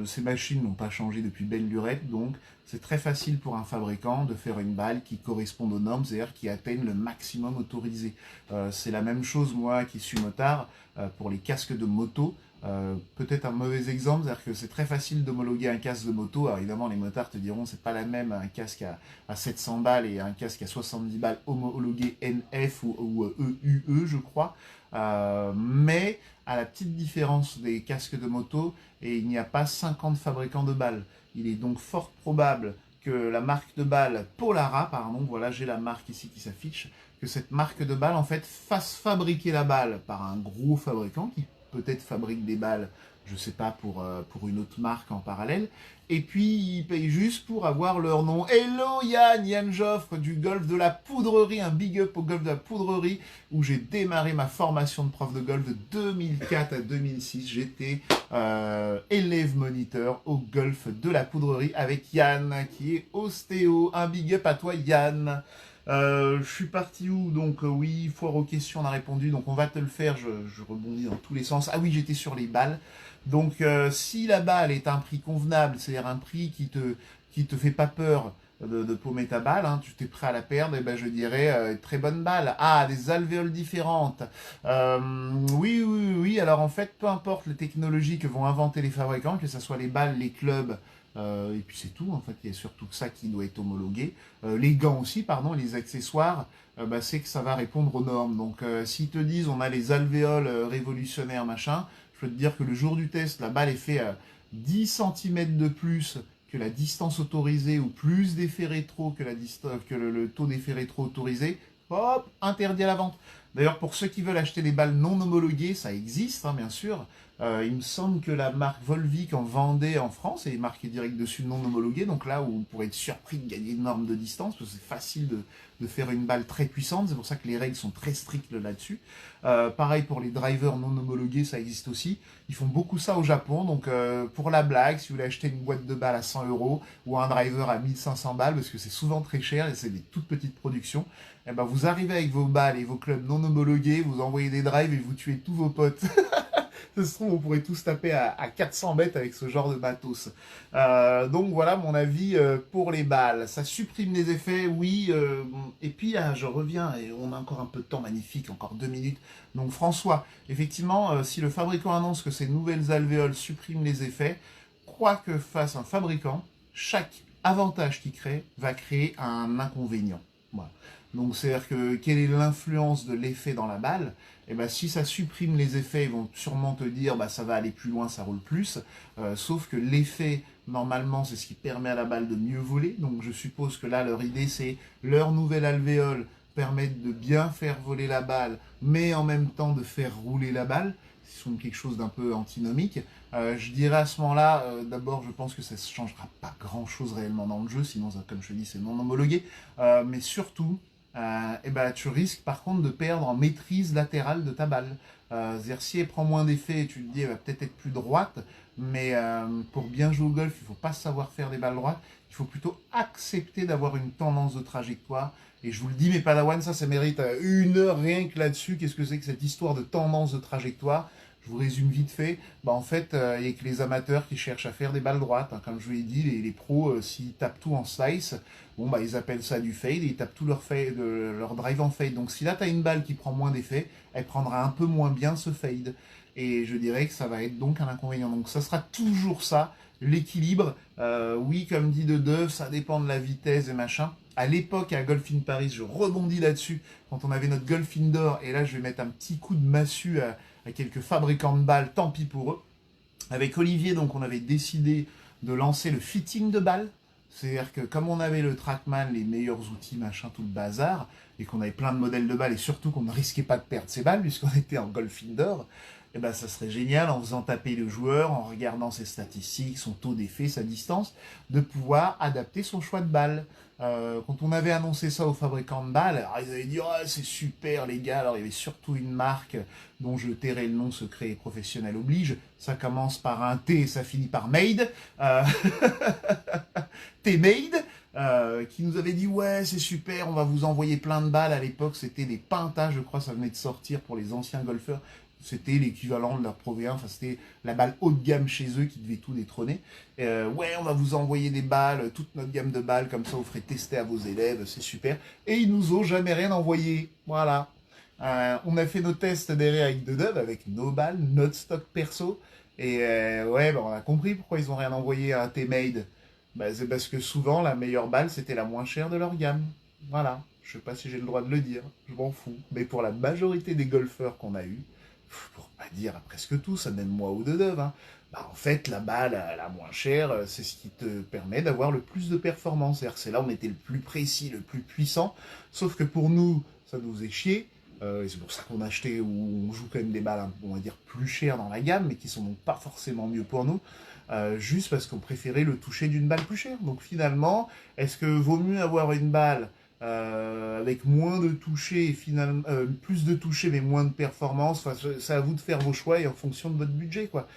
Ces machines n'ont pas changé depuis belle lurette, donc c'est très facile pour un fabricant de faire une balle qui corresponde aux normes, c'est-à-dire qui atteigne le maximum autorisé. C'est la même chose, moi qui suis motard, pour les casques de moto. Peut-être un mauvais exemple, c'est-à-dire que c'est très facile d'homologuer un casque de moto. Alors évidemment, les motards te diront c'est pas la même un casque à 700 balles et un casque à 70 balles homologué NF ou EUE, je crois. Mais à la petite différence des casques de moto, et il n'y a pas 50 fabricants de balles. Il est donc fort probable que la marque de balles Polara, pardon, voilà, j'ai la marque ici qui s'affiche, que cette marque de balles en fait fasse fabriquer la balle par un gros fabricant qui peut-être fabrique des balles, je sais pas, pour une autre marque en parallèle, et puis ils payent juste pour avoir leur nom. Hello Yann Joffre du golf de la Poudrerie, un big up au golf de la Poudrerie, où j'ai démarré ma formation de prof de golf de 2004 à 2006. J'étais élève moniteur au golf de la Poudrerie avec Yann, qui est ostéo. Un big up à toi Yann. Je suis parti où? Donc oui, foire aux questions, on a répondu, donc on va te le faire, je rebondis dans tous les sens. Ah oui, j'étais sur les balles. Donc si la balle est un prix convenable, c'est-à-dire un prix qui te fait pas peur de paumer ta balle, hein, tu t'es prêt à la perdre, et ben je dirais très bonne balle. Ah, des alvéoles différentes. Oui, alors en fait, peu importe les technologies que vont inventer les fabricants, que ce soit les balles, les clubs, et puis c'est tout, en fait, il y a surtout ça qui doit être homologué. Les gants aussi, pardon, les accessoires, c'est que ça va répondre aux normes. Donc s'ils te disent on a les alvéoles révolutionnaires, machin, je peux te dire que le jour du test, la balle est faite à 10 cm de plus que la distance autorisée, ou plus d'effet rétro que, le taux d'effet rétro autorisé, hop, interdit à la vente. D'ailleurs, pour ceux qui veulent acheter des balles non homologuées, ça existe, hein, bien sûr. Il me semble que la marque Volvic en vendait en France, et marqué direct dessus non homologué, donc là où on pourrait être surpris de gagner une norme de distance, parce que c'est facile de faire une balle très puissante, c'est pour ça que les règles sont très strictes là-dessus. Pareil pour les drivers non homologués, ça existe aussi. Ils font beaucoup ça au Japon, donc pour la blague, si vous voulez acheter une boîte de balles à 100 € ou un driver à 1500 balles, parce que c'est souvent très cher et c'est des toutes petites productions, et ben vous arrivez avec vos balles et vos clubs non homologués, vous envoyez des drives et vous tuez tous vos potes. Ça se trouve, on pourrait tous taper à 400 mètres avec ce genre de matos. Donc voilà mon avis pour les balles. Ça supprime les effets, oui. Et puis je reviens, et on a encore un peu de temps, magnifique, encore 2 minutes. Donc François, effectivement, si le fabricant annonce que ces nouvelles alvéoles suppriment les effets, quoi que fasse un fabricant, chaque avantage qu'il crée va créer un inconvénient. Voilà. Donc c'est-à-dire que quelle est l'influence de l'effet dans la balle? Et ben si ça supprime les effets, ils vont sûrement te dire bah ça va aller plus loin, ça roule plus. Sauf que l'effet, normalement, c'est ce qui permet à la balle de mieux voler. Donc je suppose que là, leur idée, c'est leur nouvelle alvéole permettre de bien faire voler la balle, mais en même temps de faire rouler la balle. C'est sont quelque chose d'un peu antinomique. Je dirais à ce moment-là, d'abord, je pense que ça ne changera pas grand-chose réellement dans le jeu, sinon, ça, comme je te dis, c'est non homologué. Mais surtout, et ben, tu risques par contre de perdre en maîtrise latérale de ta balle. C'est-à-dire, si elle prend moins d'effet, tu te dis, elle va peut-être être plus droite, mais pour bien jouer au golf, il ne faut pas savoir faire des balles droites, il faut plutôt accepter d'avoir une tendance de trajectoire. Et je vous le dis, mes padawans, ça mérite 1 heure rien que là-dessus. Qu'est-ce que c'est que cette histoire de tendance de trajectoire? Je vous résume vite fait. Bah, en fait, il n'y a que les amateurs qui cherchent à faire des balles droites. Hein. Comme je vous l'ai dit, les pros, s'ils tapent tout en slice, bon, bah, ils appellent ça du fade et ils tapent tout leur drive en fade. Donc si là, tu as une balle qui prend moins d'effet, elle prendra un peu moins bien ce fade. Et je dirais que ça va être donc un inconvénient. Donc ça sera toujours ça, l'équilibre. Oui, comme dit Dedeuve, ça dépend de la vitesse et machin. À l'époque, à Golf in Paris, je rebondis là-dessus, quand on avait notre Golf Indoor, et là je vais mettre un petit coup de massue à quelques fabricants de balles, tant pis pour eux. Avec Olivier, donc on avait décidé de lancer le fitting de balles. C'est-à-dire que comme on avait le Trackman, les meilleurs outils, machin, tout le bazar, et qu'on avait plein de modèles de balles, et surtout qu'on ne risquait pas de perdre ses balles, puisqu'on était en Golf Indoor, et ben ça serait génial, en faisant taper le joueur, en regardant ses statistiques, son taux d'effet, sa distance, de pouvoir adapter son choix de balle. Quand on avait annoncé ça aux fabricants de balles, alors ils avaient dit oh, c'est super les gars. Alors il y avait surtout une marque dont je tairai le nom, secret et professionnel oblige. Ça commence par un T et ça finit par Made. T-Made. Qui nous avait dit ouais c'est super, on va vous envoyer plein de balles. À l'époque c'était des Pinta, je crois, ça venait de sortir pour les anciens golfeurs. C'était l'équivalent de leur Pro V1, enfin c'était la balle haut de gamme chez eux qui devait tout détrôner. Ouais, on va vous envoyer des balles, toute notre gamme de balles, comme ça vous ferez tester à vos élèves, c'est super. Et ils nous ont jamais rien envoyé, voilà. On a fait nos tests derrière avec Dedeuve, avec nos balles, notre stock perso. Et ouais, bah, on a compris pourquoi ils ont rien envoyé à T-Made. Bah, c'est parce que souvent la meilleure balle c'était la moins chère de leur gamme. Voilà. Je sais pas si j'ai le droit de le dire, je m'en fous. Mais pour la majorité des golfeurs qu'on a eu, pour pas dire à presque tous, même moi ou Dedeuve, hein, bah en fait la balle la moins chère, c'est ce qui te permet d'avoir le plus de performance. C'est là où on était le plus précis, le plus puissant. Sauf que pour nous, ça nous est chier. Et c'est pour ça qu'on a acheté ou on joue quand même des balles, on va dire, plus chères dans la gamme, mais qui sont donc pas forcément mieux pour nous. Juste parce qu'on préférait le toucher d'une balle plus chère. Donc finalement, est-ce que vaut mieux avoir une balle avec moins de toucher et finalement plus de toucher mais moins de performance? Enfin, c'est à vous de faire vos choix et en fonction de votre budget, quoi.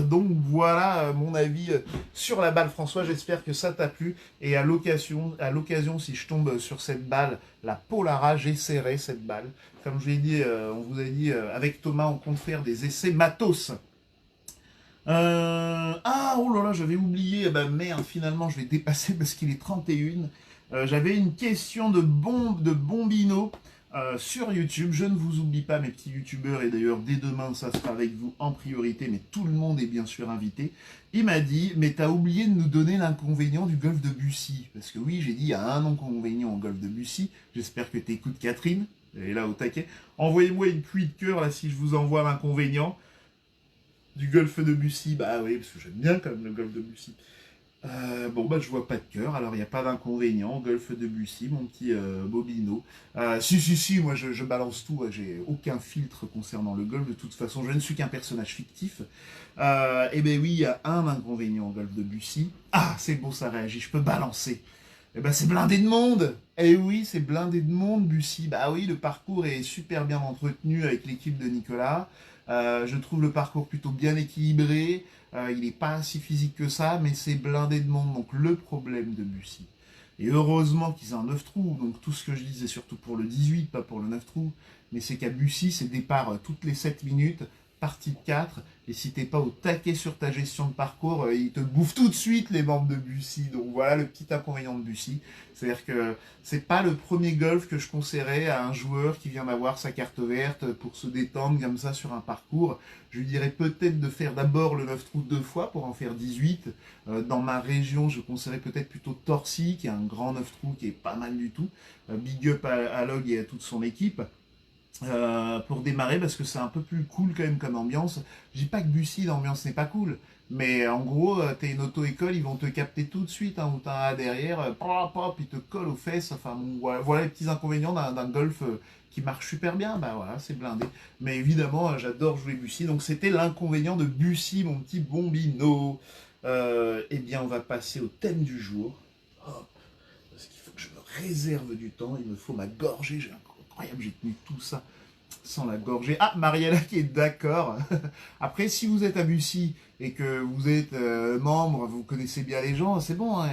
Donc voilà mon avis sur la balle, François. J'espère que ça t'a plu, et à l'occasion si je tombe sur cette balle, la Polara, j'essaierai cette balle. Comme je l'ai dit, on vous a dit avec Thomas, on compte faire des essais matos. Oh là là, j'avais oublié. Eh ben merde, finalement, je vais dépasser parce qu'il est 31. J'avais une question de Bombino sur YouTube. Je ne vous oublie pas, mes petits youtubeurs, et d'ailleurs, dès demain, ça sera avec vous en priorité, mais tout le monde est bien sûr invité. Il m'a dit, mais t'as oublié de nous donner l'inconvénient du golfe de Bussy. Parce que oui, j'ai dit, il y a un inconvénient au golfe de Bussy. J'espère que t'écoutes, Catherine. Elle est là au taquet. Envoyez-moi une pluie de cœur, là, si je vous envoie l'inconvénient du golfe de Bussy. Bah oui, parce que j'aime bien quand même le golfe de Bussy. Bon, bah je vois pas de cœur, alors il n'y a pas d'inconvénient. Golfe de Bussy, mon petit Bobino. Si, moi je balance tout, j'ai aucun filtre concernant le golf. De toute façon, je ne suis qu'un personnage fictif. Et ben oui, il y a un inconvénient au golfe de Bussy. Ah, c'est bon, ça réagit, je peux balancer. Et ben c'est blindé de monde. Eh oui, c'est blindé de monde, Bussy. Bah oui, le parcours est super bien entretenu avec l'équipe de Nicolas. Je trouve le parcours plutôt bien équilibré. Il n'est pas si physique que ça, mais c'est blindé de monde. Donc le problème de Bussy, et heureusement qu'ils ont un 9 trous, donc tout ce que je disais surtout pour le 18, pas pour le 9 trous, mais c'est qu'à Bussy, c'est départ toutes les 7 minutes, partie de 4, et si t'es pas au taquet sur ta gestion de parcours, ils te bouffent tout de suite les membres de Bussy. Donc voilà le petit inconvénient de Bussy. C'est-à-dire que c'est pas le premier golf que je conseillerais à un joueur qui vient d'avoir sa carte verte pour se détendre comme ça sur un parcours. Je lui dirais peut-être de faire d'abord le 9 trous 2 fois pour en faire 18. Dans ma région, je conseillerais peut-être plutôt Torcy, qui est un grand 9 trous qui est pas mal du tout. Big up à Log et à toute son équipe. Pour démarrer parce que c'est un peu plus cool quand même comme ambiance. Je dis pas que Bussy l'ambiance n'est pas cool, mais en gros t'es une auto-école, ils vont te capter tout de suite, hein, où t'as derrière, pop, pop, ils te collent aux fesses, enfin bon, voilà les petits inconvénients d'un golf qui marche super bien, bah voilà, c'est blindé. Mais évidemment, j'adore jouer Bussy, donc c'était l'inconvénient de Bussy, mon petit bombino. Eh bien, on va passer au thème du jour. Hop, parce qu'il faut que je me réserve du temps, il me faut ma gorgée, j'ai incroyable, j'ai tenu tout ça sans la gorgée. Ah, Mariella qui est d'accord. Après, si vous êtes à Bussy et que vous êtes membre, vous connaissez bien les gens, c'est bon, hein,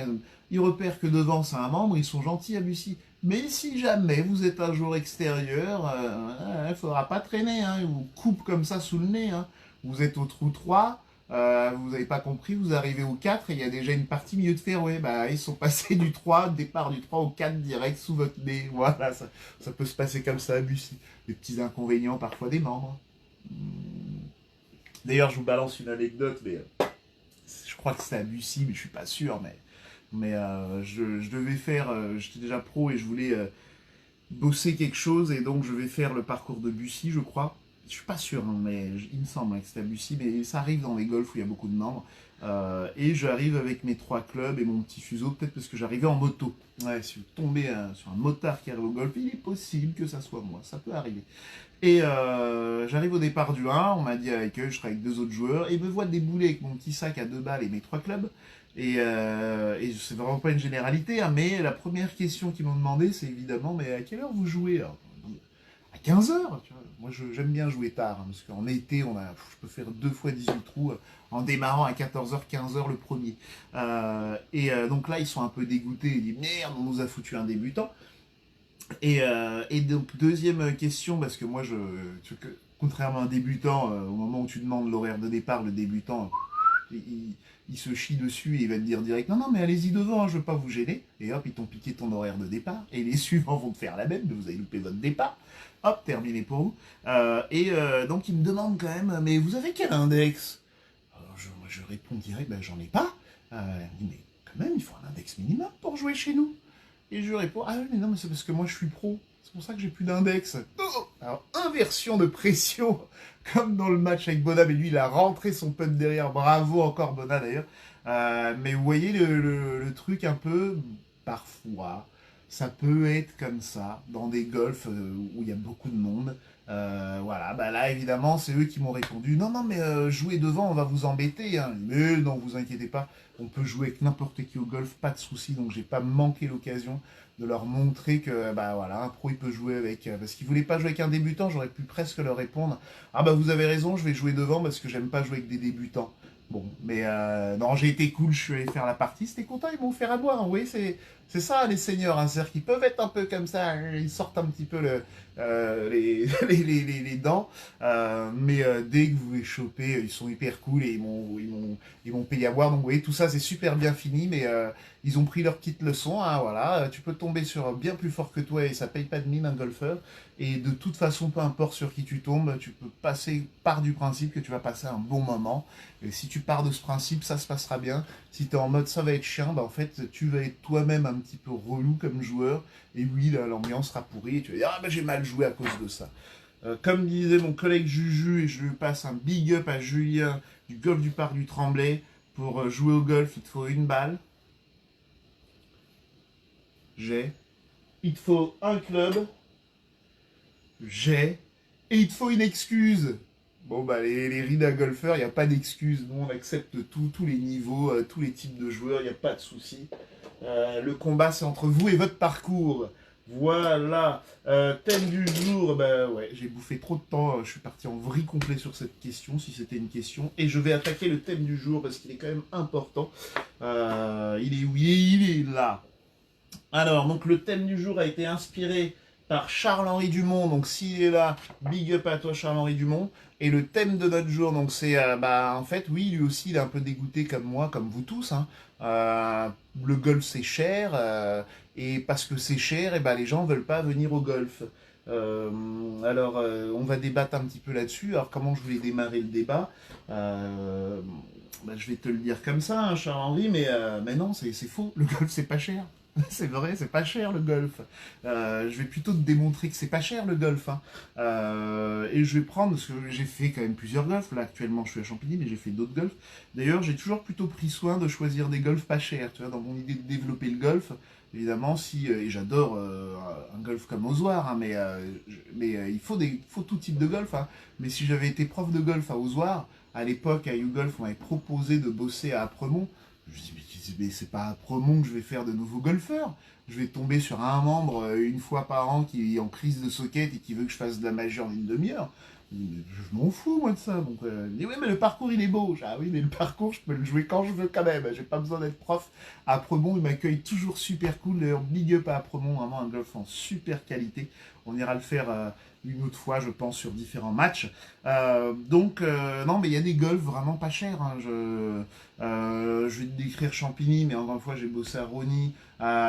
ils repèrent que devant c'est un membre, ils sont gentils à Bussy. Mais si jamais vous êtes un jour extérieur, il faudra pas traîner, hein, ils vous coupent comme ça sous le nez. Hein. Vous êtes au trou 3, vous n'avez pas compris, vous arrivez au 4 et il y a déjà une partie milieu de fairway. Bah, ils sont passés du 3, départ du 3 au 4 direct sous votre nez. Voilà, ça peut se passer comme ça à Bussy. Des petits inconvénients parfois des membres. D'ailleurs, je vous balance une anecdote, mais je crois que c'est à Bussy, mais je suis pas sûr. Mais je devais faire, j'étais déjà pro et je voulais bosser quelque chose et donc je vais faire le parcours de Bussy, je crois. Je suis pas sûr, hein, mais il me semble que c'était à Bussy, mais ça arrive dans les golfs où il y a beaucoup de membres. Et j'arrive avec mes 3 clubs et mon petit fuseau, peut-être parce que j'arrivais en moto. Ouais, si vous tombez sur un motard qui arrive au golf, il est possible que ça soit moi, ça peut arriver. Et j'arrive au départ du 1, on m'a dit avec eux, je serai avec 2 autres joueurs, et me voient débouler avec mon petit sac à 2 balles et mes 3 clubs. Et c'est vraiment pas une généralité, hein, mais la première question qu'ils m'ont demandé, c'est évidemment, mais à quelle heure vous jouez? Alors, à 15 heures, tu vois. Moi, j'aime bien jouer tard, hein, parce qu'en été, je peux faire 2 fois 18 trous en démarrant à 14h, 15h le premier. Donc là, ils sont un peu dégoûtés, ils disent, merde, on nous a foutu un débutant. Et donc, deuxième question, parce que moi, contrairement à un débutant, au moment où tu demandes l'horaire de départ, le débutant, il se chie dessus et il va te dire direct, non, non, mais allez-y devant, hein, je veux pas vous gêner. Et hop, ils t'ont piqué ton horaire de départ. Et les suivants vont te faire la même, mais vous avez loupé votre départ. Hop, terminé pour vous. Donc, ils me demandent quand même, mais vous avez quel index? Alors, je réponds direct, ben, j'en ai pas. Il dit, mais quand même, il faut un index minimum pour jouer chez nous. Et je réponds, ah oui, mais non, mais c'est parce que moi je suis pro. C'est pour ça que j'ai plus d'index. Oh, alors, inversion de pression, comme dans le match avec Bona, mais lui, il a rentré son putt derrière. Bravo encore, Bona, d'ailleurs. Mais vous voyez le truc un peu, parfois, ça peut être comme ça, dans des golfs où il y a beaucoup de monde. Voilà, bah là, évidemment, c'est eux qui m'ont répondu, non, non, mais jouez devant, on va vous embêter. Hein. Mais non, vous inquiétez pas, on peut jouer avec n'importe qui au golf, pas de souci. Donc, j'ai pas manqué l'occasion de leur montrer que bah voilà, un pro il peut jouer avec, parce qu'ils voulaient pas jouer avec un débutant, j'aurais pu presque leur répondre, ah bah vous avez raison, je vais jouer devant parce que j'aime pas jouer avec des débutants. Bon, mais non, j'ai été cool, je suis allé faire la partie, c'était content, ils m'ont fait à boire, hein. Oui, c'est ça les seniors, hein, c'est-à-dire qu'ils peuvent être un peu comme ça, ils sortent un petit peu les dents, mais dès que vous les chopez, ils sont hyper cool et ils m'ont payé à boire, donc vous voyez, tout ça c'est super bien fini, mais ils ont pris leur petite leçon, hein, voilà, tu peux tomber sur bien plus fort que toi et ça paye pas de mine un golfeur, et de toute façon, peu importe sur qui tu tombes, tu peux part du principe que tu vas passer un bon moment, et si tu pars de ce principe, ça se passera bien. Si tu es en mode ça va être chiant, bah en fait, tu vas être toi-même un petit peu relou comme joueur, et oui, l'ambiance sera pourrie, et tu vas dire, ah bah j'ai mal joué à cause de ça. Comme disait mon collègue Juju, et je lui passe un big up à Julien du golf du Parc du Tremblay, pour jouer au golf, il te faut une balle. Il te faut un club. Et il te faut une excuse. Bon, bah, les rides à golfeurs, il n'y a pas d'excuse. Nous, on accepte tous les niveaux, tous les types de joueurs, il n'y a pas de souci. Le combat, c'est entre vous et votre parcours. Voilà. Thème du jour, bah ouais, j'ai bouffé trop de temps. Je suis parti en vrille complet sur cette question, si c'était une question. Et je vais attaquer le thème du jour parce qu'il est quand même important. Il est où? Il est là. Alors, donc le thème du jour a été inspiré par Charles-Henri Dumont. Donc s'il est là, big up à toi Charles-Henri Dumont. Et le thème de notre jour, donc c'est, en fait, oui, lui aussi, il est un peu dégoûté comme moi, comme vous tous, hein. Le golf c'est cher, et parce que c'est cher, et les gens veulent pas venir au golf. On va débattre un petit peu là-dessus. Alors comment je voulais démarrer le débat? Je vais te le dire comme ça, hein, Charles-Henri, mais non, c'est faux. Le golf c'est pas cher. C'est vrai, c'est pas cher le golf. Je vais plutôt te démontrer que c'est pas cher le golf, hein. Et je vais prendre, parce que j'ai fait quand même plusieurs golfs. Là actuellement je suis à Champigny, mais j'ai fait d'autres golfs. D'ailleurs j'ai toujours plutôt pris soin de choisir des golfs pas chers. Tu vois, dans mon idée de développer le golf, évidemment, si et j'adore un golf comme Ozoir, hein, il faut tout type de golf, hein. Mais si j'avais été prof de golf à Ozoir, à l'époque à YouGolf, on m'avait proposé de bosser à Apremont. Je me dis, mais c'est pas à Apremont que je vais faire de nouveaux golfeurs. Je vais tomber sur un membre une fois par an qui est en crise de socket et qui veut que je fasse de la majeure en une demi-heure. Je m'en fous, moi, de ça. Donc, il dit, oui, mais le parcours, il est beau. Ah oui, mais le parcours, je peux le jouer quand je veux quand même. J'ai pas besoin d'être prof. À Apremont, il m'accueille toujours super cool. D'ailleurs, big up à Apremont, vraiment un golf en super qualité. On ira le faire une autre fois, je pense, sur différents matchs. Non, mais il y a des golfs vraiment pas chers, hein. Je vais te décrire Champigny, mais encore une fois, j'ai bossé à Rony,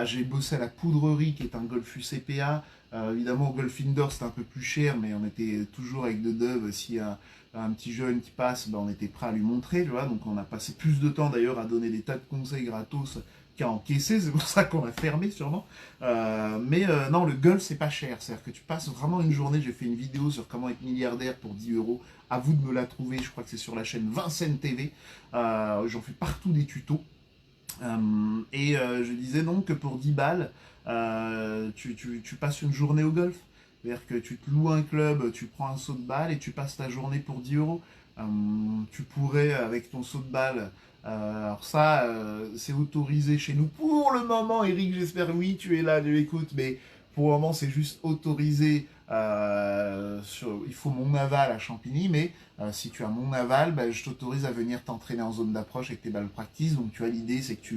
j'ai bossé à la Poudrerie, qui est un golf UCPA. Évidemment, au golf indoor, c'était un peu plus cher, mais on était toujours avec de Dove. S'il y a un petit jeune qui passe, on était prêt à lui montrer, tu vois. Donc, on a passé plus de temps d'ailleurs à donner des tas de conseils gratos qu'à encaisser. C'est pour ça qu'on a fermé, sûrement. Non, le golf, c'est pas cher. C'est-à-dire que tu passes vraiment une journée. J'ai fait une vidéo sur comment être milliardaire pour 10 euros. À vous de me la trouver. Je crois que c'est sur la chaîne Vincennes TV. J'en fais partout des tutos. Je disais donc que pour 10 balles, tu passes une journée au golf. C'est-à-dire que tu te loues un club, tu prends un saut de balle et tu passes ta journée pour 10 euros. Tu pourrais, avec ton saut de balle, alors ça, c'est autorisé chez nous. Pour le moment, Eric, j'espère, oui, tu es là, tu écoutes, mais pour le moment, c'est juste autorisé. Il faut mon aval à Champigny, mais si tu as mon aval, je t'autorise à venir t'entraîner en zone d'approche avec tes balles practice. Donc tu vois, l'idée, c'est que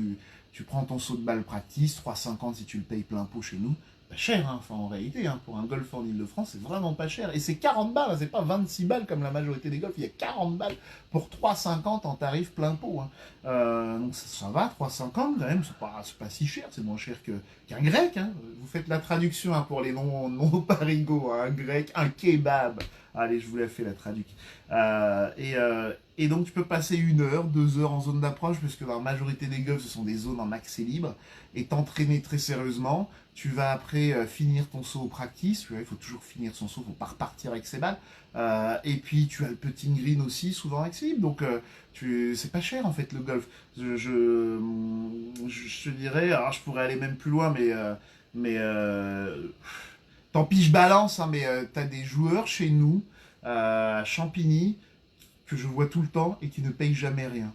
tu prends ton saut de balle practice, 3,50 si tu le payes plein pot chez nous. Pas cher, hein, enfin, en réalité, hein, pour un golf en Ile-de-France, c'est vraiment pas cher. Et c'est 40 balles, hein, c'est pas 26 balles comme la majorité des golfs, il y a 40 balles pour 3,50 en tarif plein pot, hein. Donc ça va, 3,50 quand même, c'est pas si cher, c'est moins cher qu'un grec, hein. Vous faites la traduction, hein, pour les non-parigots, hein, un grec, un kebab. Allez, je vous la fais la traduction. Et donc tu peux passer 1 heure, 2 heures en zone d'approche, puisque dans la majorité des golfs, ce sont des zones en accès libre, et t'entraîner très sérieusement. Tu vas après finir ton saut au practice. Tu vois, il faut toujours finir son saut, il ne faut pas repartir avec ses balles. Et puis tu as le putting green aussi, souvent accessible. Donc c'est pas cher en fait le golf. Je te dirais, alors je pourrais aller même plus loin, tant pis, je balance, hein, mais tu as des joueurs chez nous, à Champigny, que je vois tout le temps et qui ne payent jamais rien.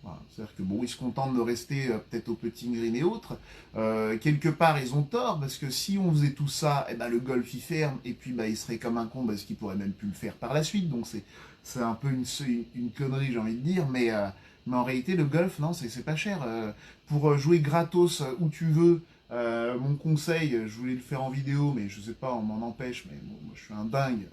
Voilà. C'est-à-dire que bon, ils se contentent de rester peut-être au putting green et autres. Quelque part, ils ont tort, parce que si on faisait tout ça, le golf il ferme, et puis il serait comme un con, parce qu'il pourrait même plus le faire par la suite. Donc c'est un peu une connerie, j'ai envie de dire, mais en réalité, le golf, non, c'est pas cher. Pour jouer gratos où tu veux, mon conseil, je voulais le faire en vidéo, mais je sais pas, on m'en empêche, mais bon, moi je suis un dingue.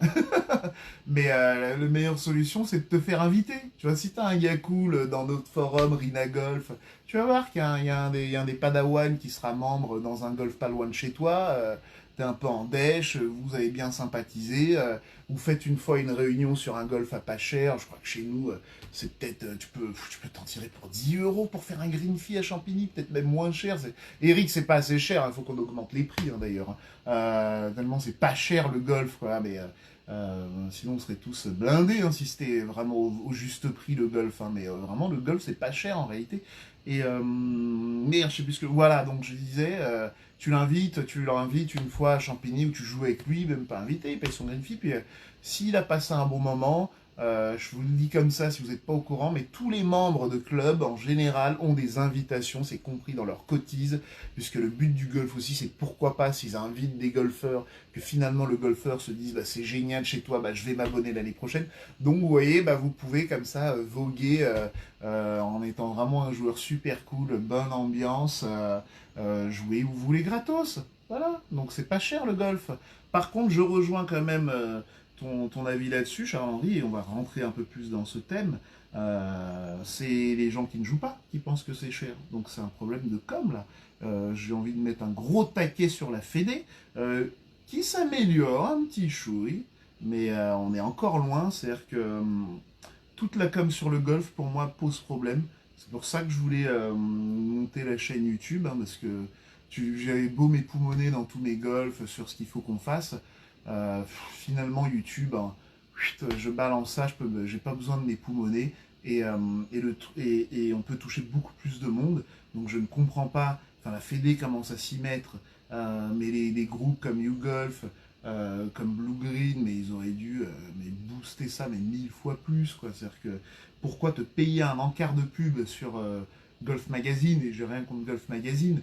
Mais la meilleure solution, c'est de te faire inviter. Tu vois, si t'as un gars cool dans notre forum Rina Golf, tu vas voir qu'il y a un des padawans qui sera membre dans un golf pas loin de chez toi. T'es un peu en dèche, vous avez bien sympathisé, vous faites une fois une réunion sur un golf à pas cher. Je crois que chez nous, c'est peut-être, tu peux t'en tirer pour 10 euros pour faire un green fee à Champigny, peut-être même moins cher. Eric, c'est pas assez cher, il faut qu'on augmente les prix, hein, d'ailleurs, hein. Tellement c'est pas cher le golf, quoi, sinon on serait tous blindés, hein, si c'était vraiment au juste prix le golf, hein, mais vraiment le golf c'est pas cher en réalité. Merde, je sais plus ce que. Voilà, donc je disais, tu l'invites une fois à Champigny où tu joues avec lui, même pas invité, il paye son green fee, puis s'il a passé un bon moment, je vous le dis comme ça si vous n'êtes pas au courant, mais tous les membres de club en général ont des invitations, c'est compris dans leur cotise, puisque le but du golf aussi c'est pourquoi pas s'ils invitent des golfeurs, que finalement le golfeur se dise c'est génial chez toi, je vais m'abonner l'année prochaine. Donc vous voyez, vous pouvez comme ça voguer en étant vraiment un joueur super cool, bonne ambiance, jouer où vous voulez gratos. Voilà, donc c'est pas cher le golf. Par contre, je rejoins quand même ton avis là-dessus, Charles-Henri, et on va rentrer un peu plus dans ce thème. C'est les gens qui ne jouent pas qui pensent que c'est cher. Donc c'est un problème de com là. J'ai envie de mettre un gros taquet sur la Fédé, qui s'améliore un petit chouï, mais on est encore loin. C'est-à-dire que toute la com sur le golf, pour moi, pose problème. C'est pour ça que je voulais monter la chaîne YouTube, hein, parce que j'avais beau m'époumoner dans tous mes golfs sur ce qu'il faut qu'on fasse. Finalement, YouTube, hein, je balance ça, j'ai pas besoin de m'époumoner. Et on peut toucher beaucoup plus de monde. Donc je ne comprends pas, enfin la Fédé commence à s'y mettre, mais les groupes comme YouGolf, comme Blue Green, mais ils auraient dû mais booster ça mais 1000 fois plus, quoi. C'est-à-dire que pourquoi te payer un encart de pub sur Golf Magazine, et j'ai rien contre Golf Magazine,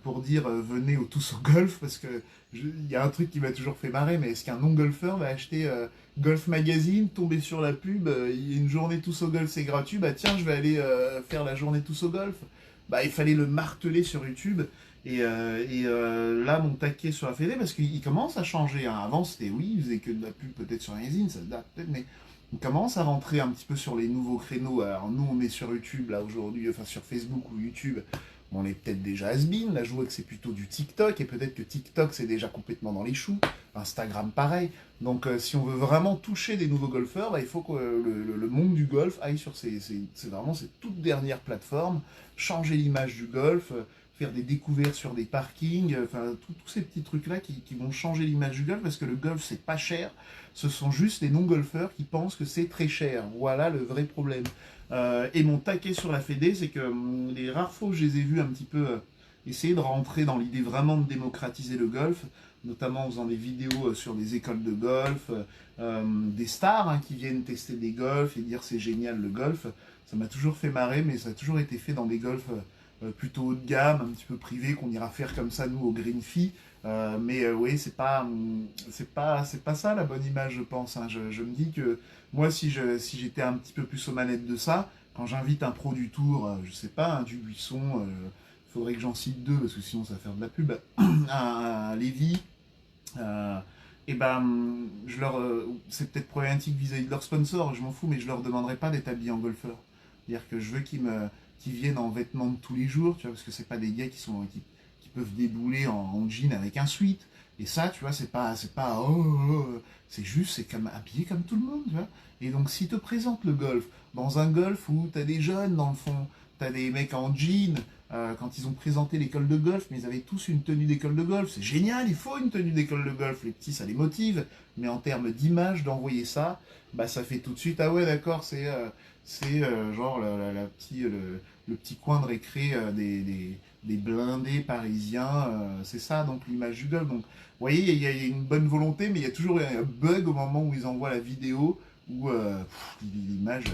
pour dire venez au tous au golf, parce que il y a un truc qui m'a toujours fait marrer, mais est-ce qu'un non-golfeur va acheter Golf Magazine, tomber sur la pub, il y a une journée tous au golf, c'est gratuit, bah tiens, je vais aller faire la journée tous au golf. Bah il fallait le marteler sur YouTube, là mon taquet sur la Fédé, parce qu'il commence à changer, hein. Avant c'était oui, il faisait que de la pub peut-être sur Magazine, ça date peut-être, mais on commence à rentrer un petit peu sur les nouveaux créneaux. Alors nous on est sur YouTube là aujourd'hui, enfin sur Facebook ou YouTube, on est peut-être déjà has-been. Là, je vois que c'est plutôt du TikTok, et peut-être que TikTok, c'est déjà complètement dans les choux. Instagram, pareil. Donc, si on veut vraiment toucher des nouveaux golfeurs, bah, il faut que le monde du golf aille sur vraiment ces toutes dernières plateformes, changer l'image du golf, faire des découvertes sur des parkings, enfin, tous ces petits trucs-là qui vont changer l'image du golf, parce que le golf, c'est pas cher. Ce sont juste les non-golfeurs qui pensent que c'est très cher. Voilà le vrai problème. Et mon taquet sur la Fédé, c'est que les rares fois où je les ai vus un petit peu essayer de rentrer dans l'idée vraiment de démocratiser le golf, notamment en faisant des vidéos sur des écoles de golf, des stars qui viennent tester des golfs et dire c'est génial le golf, ça m'a toujours fait marrer, mais ça a toujours été fait dans des golfs plutôt haut de gamme, un petit peu privés, qu'on ira faire comme ça nous au Green Fee. Mais oui, c'est pas ça la bonne image, je pense, hein. Je me dis que moi, si j'étais un petit peu plus aux manettes de ça, quand j'invite un pro du tour, je sais pas, un Dubuisson, faudrait que j'en cite deux, parce que sinon ça va faire de la pub, un Lévy, et ben, c'est peut-être problématique vis-à-vis de leur sponsor, je m'en fous, mais je leur demanderai pas d'être habillés en golfeur. C'est-à-dire que je veux qu'ils viennent en vêtements de tous les jours, tu vois, parce que c'est pas des gars qui peuvent débouler en jean avec un sweat. Et ça, tu vois, c'est juste, c'est comme habillé comme tout le monde, tu vois. Et donc, si te présente le golf, dans un golf où t'as des jeunes dans le fond, t'as des mecs en jean, quand ils ont présenté l'école de golf, mais ils avaient tous une tenue d'école de golf, c'est génial, il faut une tenue d'école de golf, les petits, ça les motive, mais en termes d'image, d'envoyer ça, bah ça fait tout de suite, ah ouais, d'accord, c'est genre le petit coin de récré des blindés parisiens, c'est ça donc l'image du golf. Donc, vous voyez, il y a une bonne volonté, mais il y a toujours un bug au moment où ils envoient la vidéo, où l'image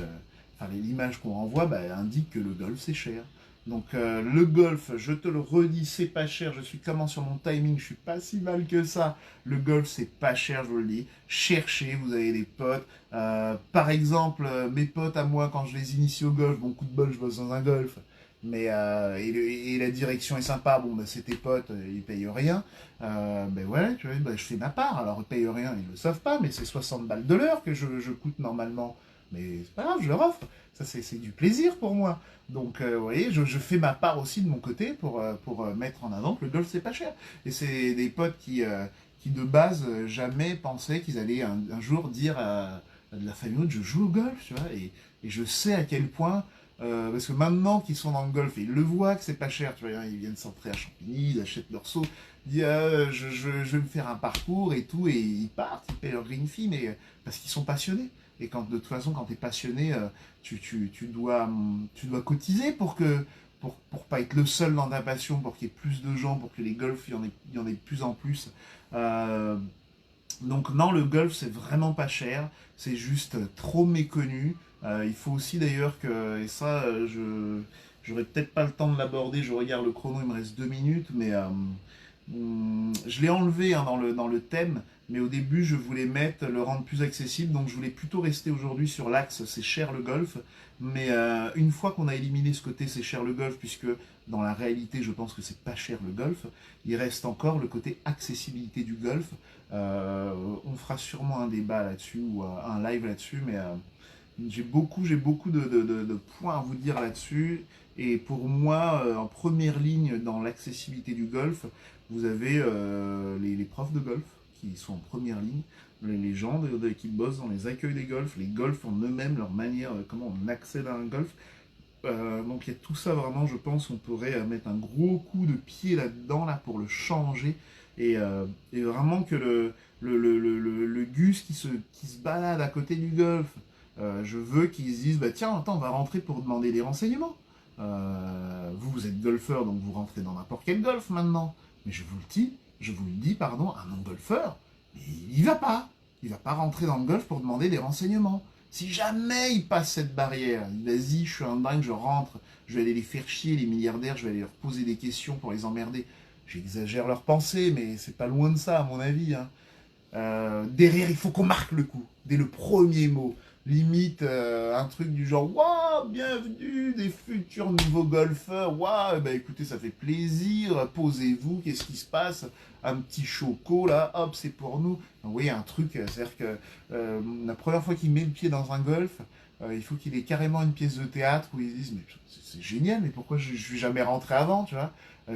qu'on renvoie indique que le golf c'est cher. Donc le golf, je te le redis, c'est pas cher. Je suis comment sur mon timing, je suis pas si mal que ça. Le golf, c'est pas cher, je vous le dis. Cherchez, vous avez des potes. Par exemple, mes potes à moi, quand je les initie au golf, bon coup de bol, je bosse dans un golf. Mais et la direction est sympa, bon bah c'est tes potes, ils payent rien. Ben ouais, tu vois, bah, je fais ma part. Alors ils payent rien, ils le savent pas, mais c'est 60 balles de l'heure que je coûte normalement. Mais c'est pas grave, je leur offre. Ça c'est du plaisir pour moi. Donc, vous voyez, je fais ma part aussi de mon côté pour mettre en avant que le golf, c'est pas cher. Et c'est des potes qui de base, jamais pensaient qu'ils allaient un jour dire à de la famille, je joue au golf, tu vois. Et je sais à quel point, parce que maintenant qu'ils sont dans le golf, et ils le voient que c'est pas cher, tu vois, ils viennent s'entrer à Champigny, ils achètent leur seau, ils disent, je vais me faire un parcours et tout, et ils partent, ils payent leur green fee, mais parce qu'ils sont passionnés. Et de toute façon, quand tu es passionné, tu dois cotiser pour pas être le seul dans ta passion, pour qu'il y ait plus de gens, pour que les golfs, il y en ait de plus en plus. Euh, donc non, le golf, c'est vraiment pas cher, c'est juste trop méconnu. Il faut aussi d'ailleurs que, et ça, j'aurais peut-être pas le temps de l'aborder, je regarde le chrono, il me reste 2 minutes, mais Je l'ai enlevé hein, dans le thème, mais au début je voulais le rendre plus accessible, donc je voulais plutôt rester aujourd'hui sur l'axe c'est cher le golf, mais une fois qu'on a éliminé ce côté c'est cher le golf, puisque dans la réalité je pense que c'est pas cher le golf, il reste encore le côté accessibilité du golf. On fera sûrement un débat là-dessus ou un live là-dessus, mais j'ai beaucoup de points à vous dire là-dessus. Et pour moi, en première ligne dans l'accessibilité du golf, vous avez les profs de golf qui sont en première ligne, les gens qui bossent dans les accueils des golfs, les golfs en eux-mêmes, leur manière, comment on accède à un golf. Donc il y a tout ça vraiment, je pense, on pourrait mettre un gros coup de pied là-dedans là, pour le changer. Et vraiment que le Gus qui se balade à côté du golf, je veux qu'ils se disent, bah tiens, attends, on va rentrer pour demander des renseignements. Vous êtes golfeur, donc vous rentrez dans n'importe quel golf maintenant. Mais je vous le dis, pardon, un non-golfeur, mais il va pas. Il va pas rentrer dans le golf pour demander des renseignements. Si jamais il passe cette barrière, il dit, vas-y, je suis un dingue, je rentre, je vais aller les faire chier, les milliardaires, je vais aller leur poser des questions pour les emmerder. J'exagère leurs pensées, mais c'est pas loin de ça, à mon avis. Hein. Derrière, il faut qu'on marque le coup, dès le premier mot. Limite un truc du genre waouh, bienvenue des futurs nouveaux golfeurs, waouh, bah écoutez, ça fait plaisir, posez-vous, qu'est-ce qui se passe, un petit choco là, hop, c'est pour nous. Vous voyez, un truc, c'est-à-dire que la première fois qu'il met le pied dans un golf, il faut qu'il ait carrément une pièce de théâtre où ils se disent mais c'est génial, mais pourquoi je suis jamais rentré avant, tu vois,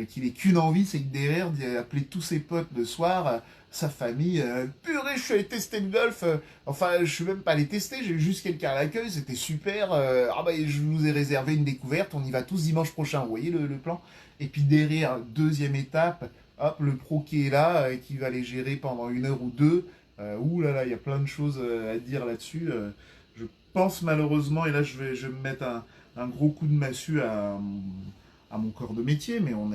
qu'il ait qu'une envie, c'est que derrière d'appeler tous ses potes le soir, sa famille, purée, je suis allé tester le golf, enfin je suis même pas allé tester, j'ai eu juste quelqu'un à l'accueil, c'était super, ah bah je vous ai réservé une découverte, on y va tous dimanche prochain, vous voyez le plan. Et puis derrière, deuxième étape, hop, le pro qui est là, qui va les gérer pendant une heure ou deux. Ouh là là, il y a plein de choses à dire là-dessus. Je pense malheureusement, et là je vais me mettre un gros coup de massue à mon corps de métier, mais on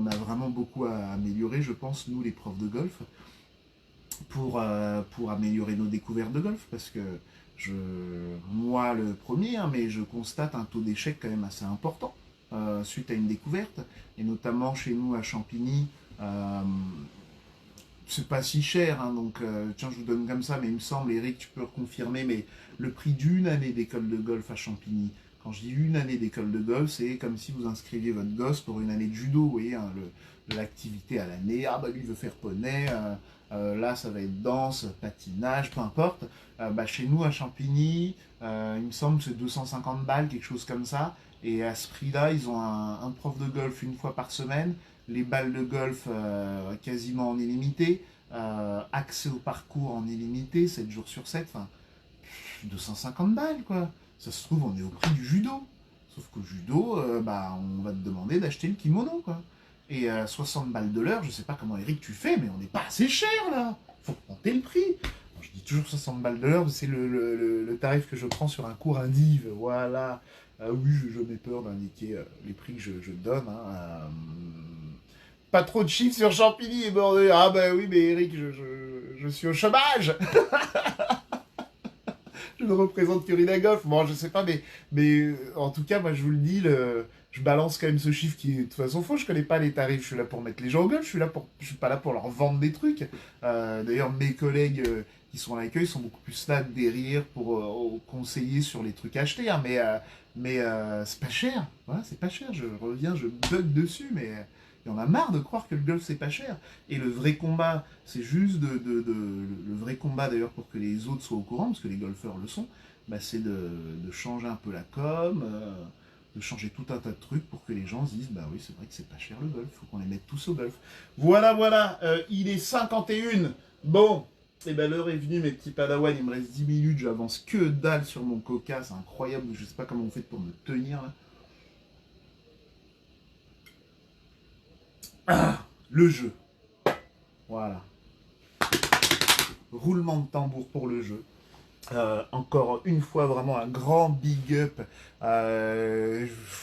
a vraiment beaucoup à améliorer, je pense, nous les profs de golf, pour améliorer nos découvertes de golf, parce que moi le premier, hein, mais je constate un taux d'échec quand même assez important suite à une découverte, et notamment chez nous à Champigny. C'est pas si cher, hein, donc tiens, je vous donne comme ça, mais il me semble, Eric, tu peux confirmer, mais le prix d'une année d'école de golf à Champigny, quand je dis une année d'école de golf, c'est comme si vous inscriviez votre gosse pour une année de judo, vous voyez, hein, l'activité à l'année, ah bah lui il veut faire poney, là ça va être danse, patinage, peu importe. Bah, chez nous à Champigny, il me semble que c'est 250 balles, quelque chose comme ça, et à ce prix-là, ils ont un prof de golf une fois par semaine, les balles de golf quasiment en illimité, accès au parcours en illimité, 7 jours sur 7, enfin, 250 balles quoi. Ça se trouve, on est au prix du judo. Sauf qu'au judo, bah, on va te demander d'acheter le kimono quoi. Et 60 balles de l'heure, je sais pas comment Eric tu fais, mais on n'est pas assez cher là. Faut monter le prix. Alors, je dis toujours 60 balles de l'heure, c'est le tarif que je prends sur un cours indiv. Voilà. Oui, je n'ai peur d'indiquer les prix que je donne. Hein, pas trop de chiffres sur Champigny et Bordeaux. Ah bah oui, mais Eric, je suis au chômage. Je ne représente que Rina Goff. Bon, je sais pas, mais en tout cas, moi je vous le dis, je balance quand même ce chiffre qui est de toute façon faux. Je connais pas les tarifs. Je suis là pour mettre les gens au golf. Je suis pas là pour leur vendre des trucs. D'ailleurs, mes collègues qui sont à l'accueil sont beaucoup plus là derrière pour conseiller sur les trucs à acheter. Hein, mais c'est pas cher. Voilà, c'est pas cher. Je reviens, je bug dessus, mais il y en a marre de croire que le golf c'est pas cher. Et le vrai combat, c'est juste le vrai combat d'ailleurs pour que les autres soient au courant, parce que les golfeurs le sont, bah, c'est de changer un peu la com, de changer tout un tas de trucs pour que les gens se disent bah oui c'est vrai que c'est pas cher le golf, faut qu'on les mette tous au golf. Voilà, voilà, il est 51. Bon, et ben l'heure est venue mes petits padawans, il me reste 10 minutes, j'avance que dalle sur mon coca, c'est incroyable, je sais pas comment on fait pour me tenir là. Ah, le jeu. Voilà. Roulement de tambour pour le jeu. Encore une fois, vraiment un grand big up.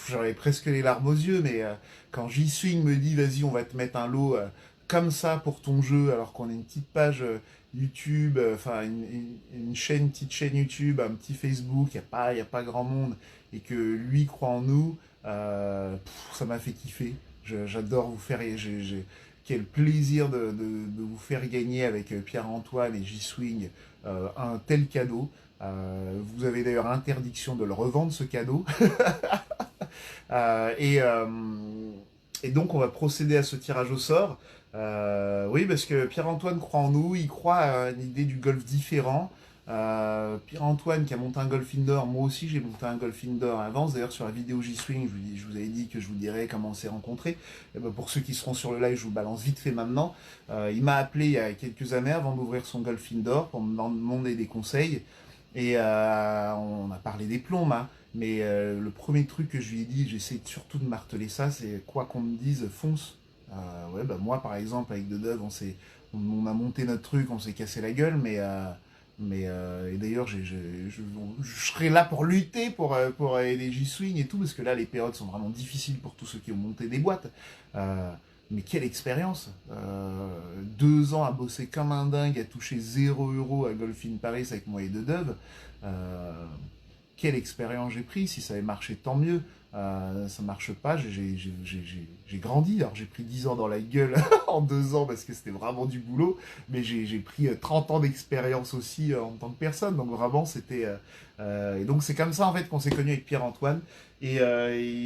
J'avais presque les larmes aux yeux, mais quand J-Swing me dit vas-y, on va te mettre un lot comme ça pour ton jeu, alors qu'on a une petite page YouTube, enfin une chaîne, petite chaîne YouTube, un petit Facebook, il n'y a pas grand monde, et que lui croit en nous, ça m'a fait kiffer. J'adore vous faire... Quel plaisir de vous faire gagner avec Pierre-Antoine et J-Swing un tel cadeau. Vous avez d'ailleurs interdiction de le revendre, ce cadeau. Euh, et, euh, et donc, on va procéder à ce tirage au sort. Oui, parce que Pierre-Antoine croit en nous, il croit à une idée du golf différent. Pierre-Antoine qui a monté un golf indoor, moi aussi j'ai monté un golf indoor avant. D'ailleurs, sur la vidéo J-Swing, je vous avais dit que je vous dirais comment on s'est rencontrés. Et ben, pour ceux qui seront sur le live, je vous balance vite fait maintenant. Il m'a appelé il y a quelques années avant d'ouvrir son golf indoor pour me demander des conseils. Et on a parlé des plombs, hein. Mais le premier truc que je lui ai dit, j'essaie surtout de marteler ça, c'est quoi qu'on me dise, fonce. Ouais, bah moi par exemple avec Dedeuve, on a monté notre truc, on s'est cassé la gueule, et d'ailleurs je serai là pour lutter pour les J-Swing et tout, parce que là les périodes sont vraiment difficiles pour tous ceux qui ont monté des boîtes. Mais quelle expérience, 2 ans à bosser comme un dingue, à toucher 0 € à Golf in Paris avec moi et Dedeuve. Quelle expérience j'ai pris, si ça avait marché tant mieux. Ça marche pas, j'ai grandi, alors j'ai pris 10 ans dans la gueule en 2 ans parce que c'était vraiment du boulot, mais j'ai pris 30 ans d'expérience aussi en tant que personne, donc vraiment c'était... et donc c'est comme ça en fait qu'on s'est connu avec Pierre-Antoine, et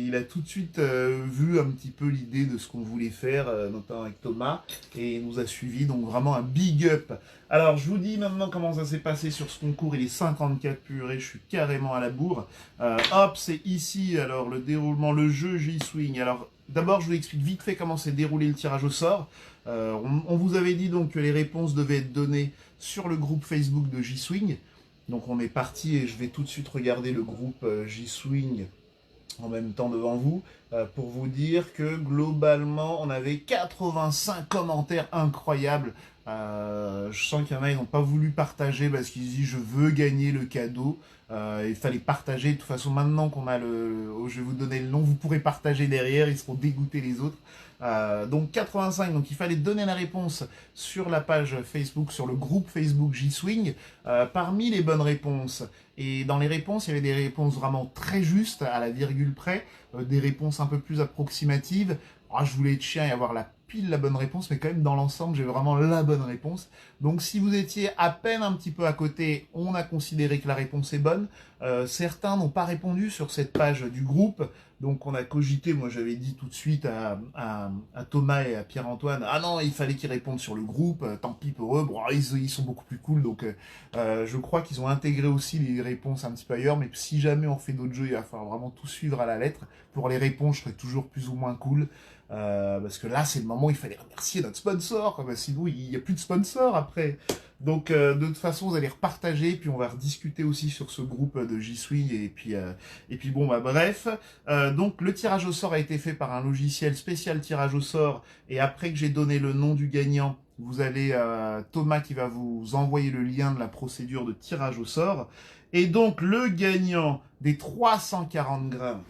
il a tout de suite vu un petit peu l'idée de ce qu'on voulait faire, notamment avec Thomas, et il nous a suivis, donc vraiment un big up. Alors je vous dis maintenant comment ça s'est passé sur ce concours, il est 54 purée, je suis carrément à la bourre. Hop, c'est ici, alors le déroulement, le jeu J-Swing. Alors d'abord je vous explique vite fait comment s'est déroulé le tirage au sort. On vous avait dit donc que les réponses devaient être données sur le groupe Facebook de J-Swing. Donc on est parti et je vais tout de suite regarder le groupe J-Swing en même temps devant vous, pour vous dire que globalement on avait 85 commentaires incroyables. Je sens qu'il y en a, ils n'ont pas voulu partager parce qu'ils disent je veux gagner le cadeau. Il fallait partager. De toute façon, maintenant qu'on a je vais vous donner le nom, vous pourrez partager derrière, ils seront dégoûtés les autres. Donc 85, donc il fallait donner la réponse sur la page Facebook, sur le groupe Facebook J-Swing, parmi les bonnes réponses. Et dans les réponses, il y avait des réponses vraiment très justes, à la virgule près, des réponses un peu plus approximatives. Je voulais être chien et avoir la bonne réponse, mais quand même dans l'ensemble, j'ai vraiment la bonne réponse. Donc si vous étiez à peine un petit peu à côté, on a considéré que la réponse est bonne. Certains n'ont pas répondu sur cette page du groupe, donc on a cogité. Moi j'avais dit tout de suite à Thomas et à Pierre-Antoine, ah non, il fallait qu'ils répondent sur le groupe, tant pis pour eux. Bon, ils sont beaucoup plus cool, donc je crois qu'ils ont intégré aussi les réponses un petit peu ailleurs, mais si jamais on fait d'autres jeux, il va falloir vraiment tout suivre à la lettre. Pour les réponses, je serai toujours plus ou moins cool. Parce que là c'est le moment où il fallait remercier notre sponsor, sinon il n'y a plus de sponsor après. Donc de toute façon vous allez repartager, puis on va rediscuter aussi sur ce groupe de J-Swing, et puis bon bah bref. Donc le tirage au sort a été fait par un logiciel spécial tirage au sort, et après que j'ai donné le nom du gagnant, vous allez Thomas qui va vous envoyer le lien de la procédure de tirage au sort, et donc le gagnant des 340 grammes.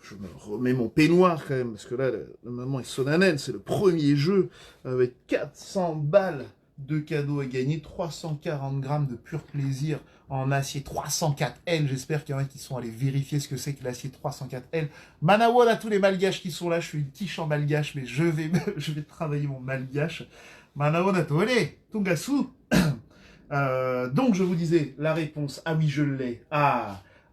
Je me remets mon peignoir quand même, parce que là, le moment est solennel, c'est le premier jeu avec 400 balles de cadeaux à gagner, 340 grammes de pur plaisir en acier 304L. J'espère qu'il y en a qui sont allés vérifier ce que c'est que l'acier 304L. Manawad à tous les malgaches qui sont là, je suis une quiche en malgache, mais je vais travailler mon malgache. Manawad à tous les Tungasu. Donc je vous disais, la réponse, ah oui je l'ai,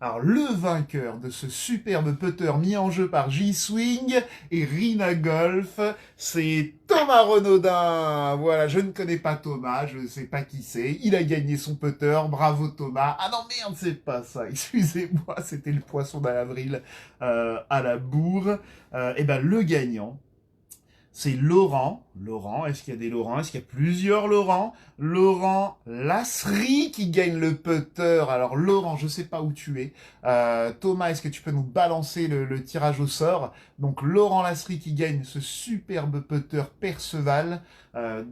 alors, le vainqueur de ce superbe putter mis en jeu par J-Swing et Rina Golf, c'est Thomas Renaudin. Voilà, je ne connais pas Thomas, je ne sais pas qui c'est. Il a gagné son putter, bravo Thomas. Ah non, merde, c'est pas ça, excusez-moi, c'était le poisson d'avril à la bourre. Et ben, le gagnant, c'est Laurent. Laurent, est-ce qu'il y a des Laurents? Est-ce qu'il y a plusieurs Laurent? Laurent Lasserie qui gagne le putter. Alors Laurent, je sais pas où tu es. Thomas, est-ce que tu peux nous balancer le tirage au sort? Donc Laurent Lasserie qui gagne ce superbe putter Perceval.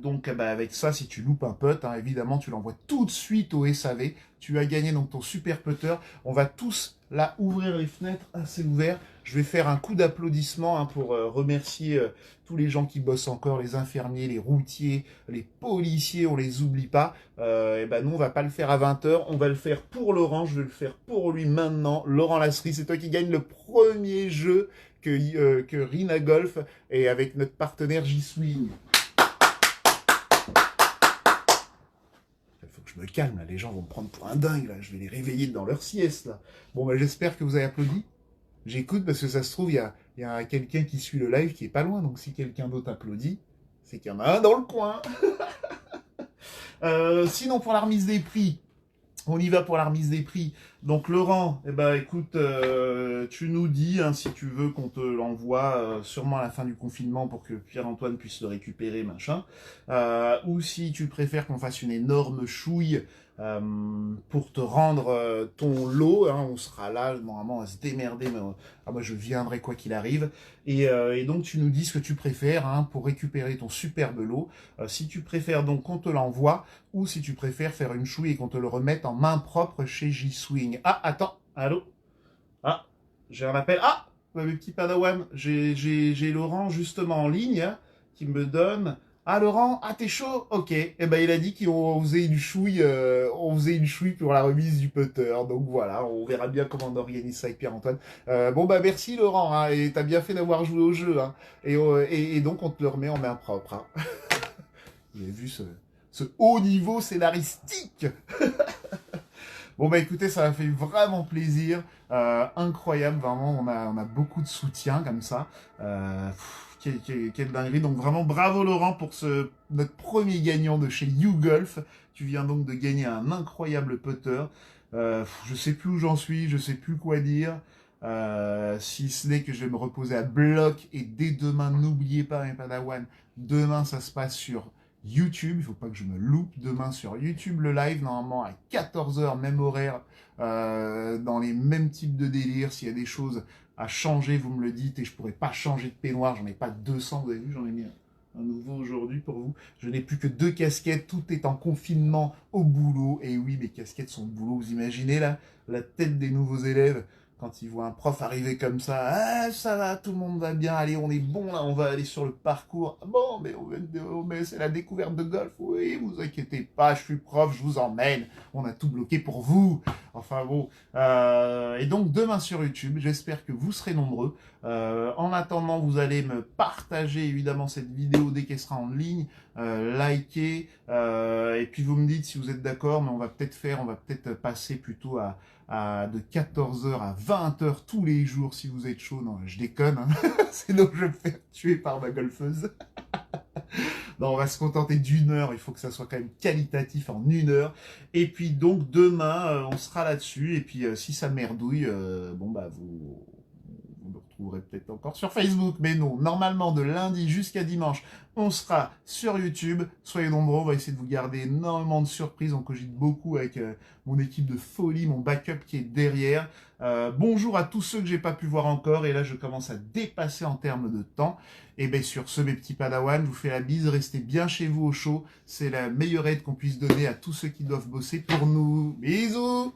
Donc avec ça, si tu loupes un putt, évidemment, tu l'envoies tout de suite au SAV. tu as gagné donc ton super putter. On va tous là ouvrir les fenêtres, c'est ouvert. Je vais faire un coup d'applaudissement hein, pour remercier tous les gens qui bossent encore, les infirmiers, les routiers, les policiers, on les oublie pas. Et ben nous, on va pas le faire à 20h, on va le faire pour Laurent, je vais le faire pour lui maintenant. Laurent Lasserie, c'est toi qui gagne le premier jeu que Rina Golf et avec notre partenaire J-Swing. Faut que je me calme, là. Les gens vont me prendre pour un dingue, là. Je vais les réveiller dans leur sieste, là. Bon, bah, j'espère que vous avez applaudi. J'écoute parce que ça se trouve, il y a quelqu'un qui suit le live qui est pas loin. Donc, si quelqu'un d'autre applaudit, c'est qu'il y en a un dans le coin. Sinon, pour la remise des prix, on y va pour la remise des prix. Donc Laurent, eh ben écoute, tu nous dis hein, si tu veux qu'on te l'envoie sûrement à la fin du confinement pour que Pierre-Antoine puisse le récupérer, machin. Ou si tu préfères qu'on fasse une énorme chouille pour te rendre ton lot, hein, on sera là, normalement à se démerder, mais moi je viendrai quoi qu'il arrive. Et donc tu nous dis ce que tu préfères hein, pour récupérer ton superbe lot. Si tu préfères donc qu'on te l'envoie, ou si tu préfères faire une chouille et qu'on te le remette en main propre chez J-Swing. Ah, attends, allô? Ah, j'ai un appel. Ah, mes petits padawans, j'ai Laurent justement en ligne hein, qui me donne... Ah Laurent, ah t'es chaud? Ok. Eh ben il a dit qu'on faisait une chouille, pour la remise du putter. Donc voilà, on verra bien comment on organise ça avec Pierre-Antoine. Bon bah merci Laurent, hein, et t'as bien fait d'avoir joué au jeu. Hein, et donc on te le remet en main propre. Hein. Vous avez vu ce haut niveau scénaristique. Bon bah écoutez, ça m'a fait vraiment plaisir, incroyable, vraiment, on a beaucoup de soutien comme ça. Quelle dinguerie. Donc vraiment bravo Laurent pour notre premier gagnant de chez YouGolf. Tu viens donc de gagner un incroyable putter. Je sais plus où j'en suis, je sais plus quoi dire. Si ce n'est que je vais me reposer à bloc et dès demain, n'oubliez pas mes padawans, demain ça se passe sur YouTube, il faut pas que je me loupe demain sur YouTube le live, normalement à 14h, même horaire, dans les mêmes types de délires. S'il y a des choses à changer, vous me le dites, et je pourrais pas changer de peignoir, j'en ai pas 200, vous avez vu, j'en ai mis un nouveau aujourd'hui pour vous. Je n'ai plus que 2 casquettes, tout est en confinement au boulot, et oui, mes casquettes sont au boulot, vous imaginez là, la tête des nouveaux élèves, quand ils voient un prof arriver comme ça, ah, ça va, tout le monde va bien, allez, on est bon là, on va aller sur le parcours. Ah bon, mais c'est la découverte de golf, oui, vous inquiétez pas, je suis prof, je vous emmène, on a tout bloqué pour vous. Enfin bon, et donc demain sur YouTube, j'espère que vous serez nombreux. En attendant, vous allez me partager évidemment cette vidéo dès qu'elle sera en ligne, liker, et puis vous me dites si vous êtes d'accord, mais on va peut-être passer plutôt de 14h à 20h tous les jours si vous êtes chaud. Non, je déconne, hein. Sinon je vais me faire tuer par ma golfeuse. Non, on va se contenter d'1 heure, il faut que ça soit quand même qualitatif en 1 heure. Et puis donc demain, on sera là-dessus, et puis si ça merdouille, bon bah vous me retrouverez peut-être encore sur Facebook, mais non, normalement de lundi jusqu'à dimanche, on sera sur YouTube. Soyez nombreux, on va essayer de vous garder énormément de surprises, on cogite beaucoup avec mon équipe de folie, mon backup qui est derrière. Bonjour à tous ceux que j'ai pas pu voir encore, et là je commence à dépasser en termes de temps. Et bien sur ce, mes petits padawans, je vous fais la bise, restez bien chez vous au chaud, c'est la meilleure aide qu'on puisse donner à tous ceux qui doivent bosser pour nous. Bisous!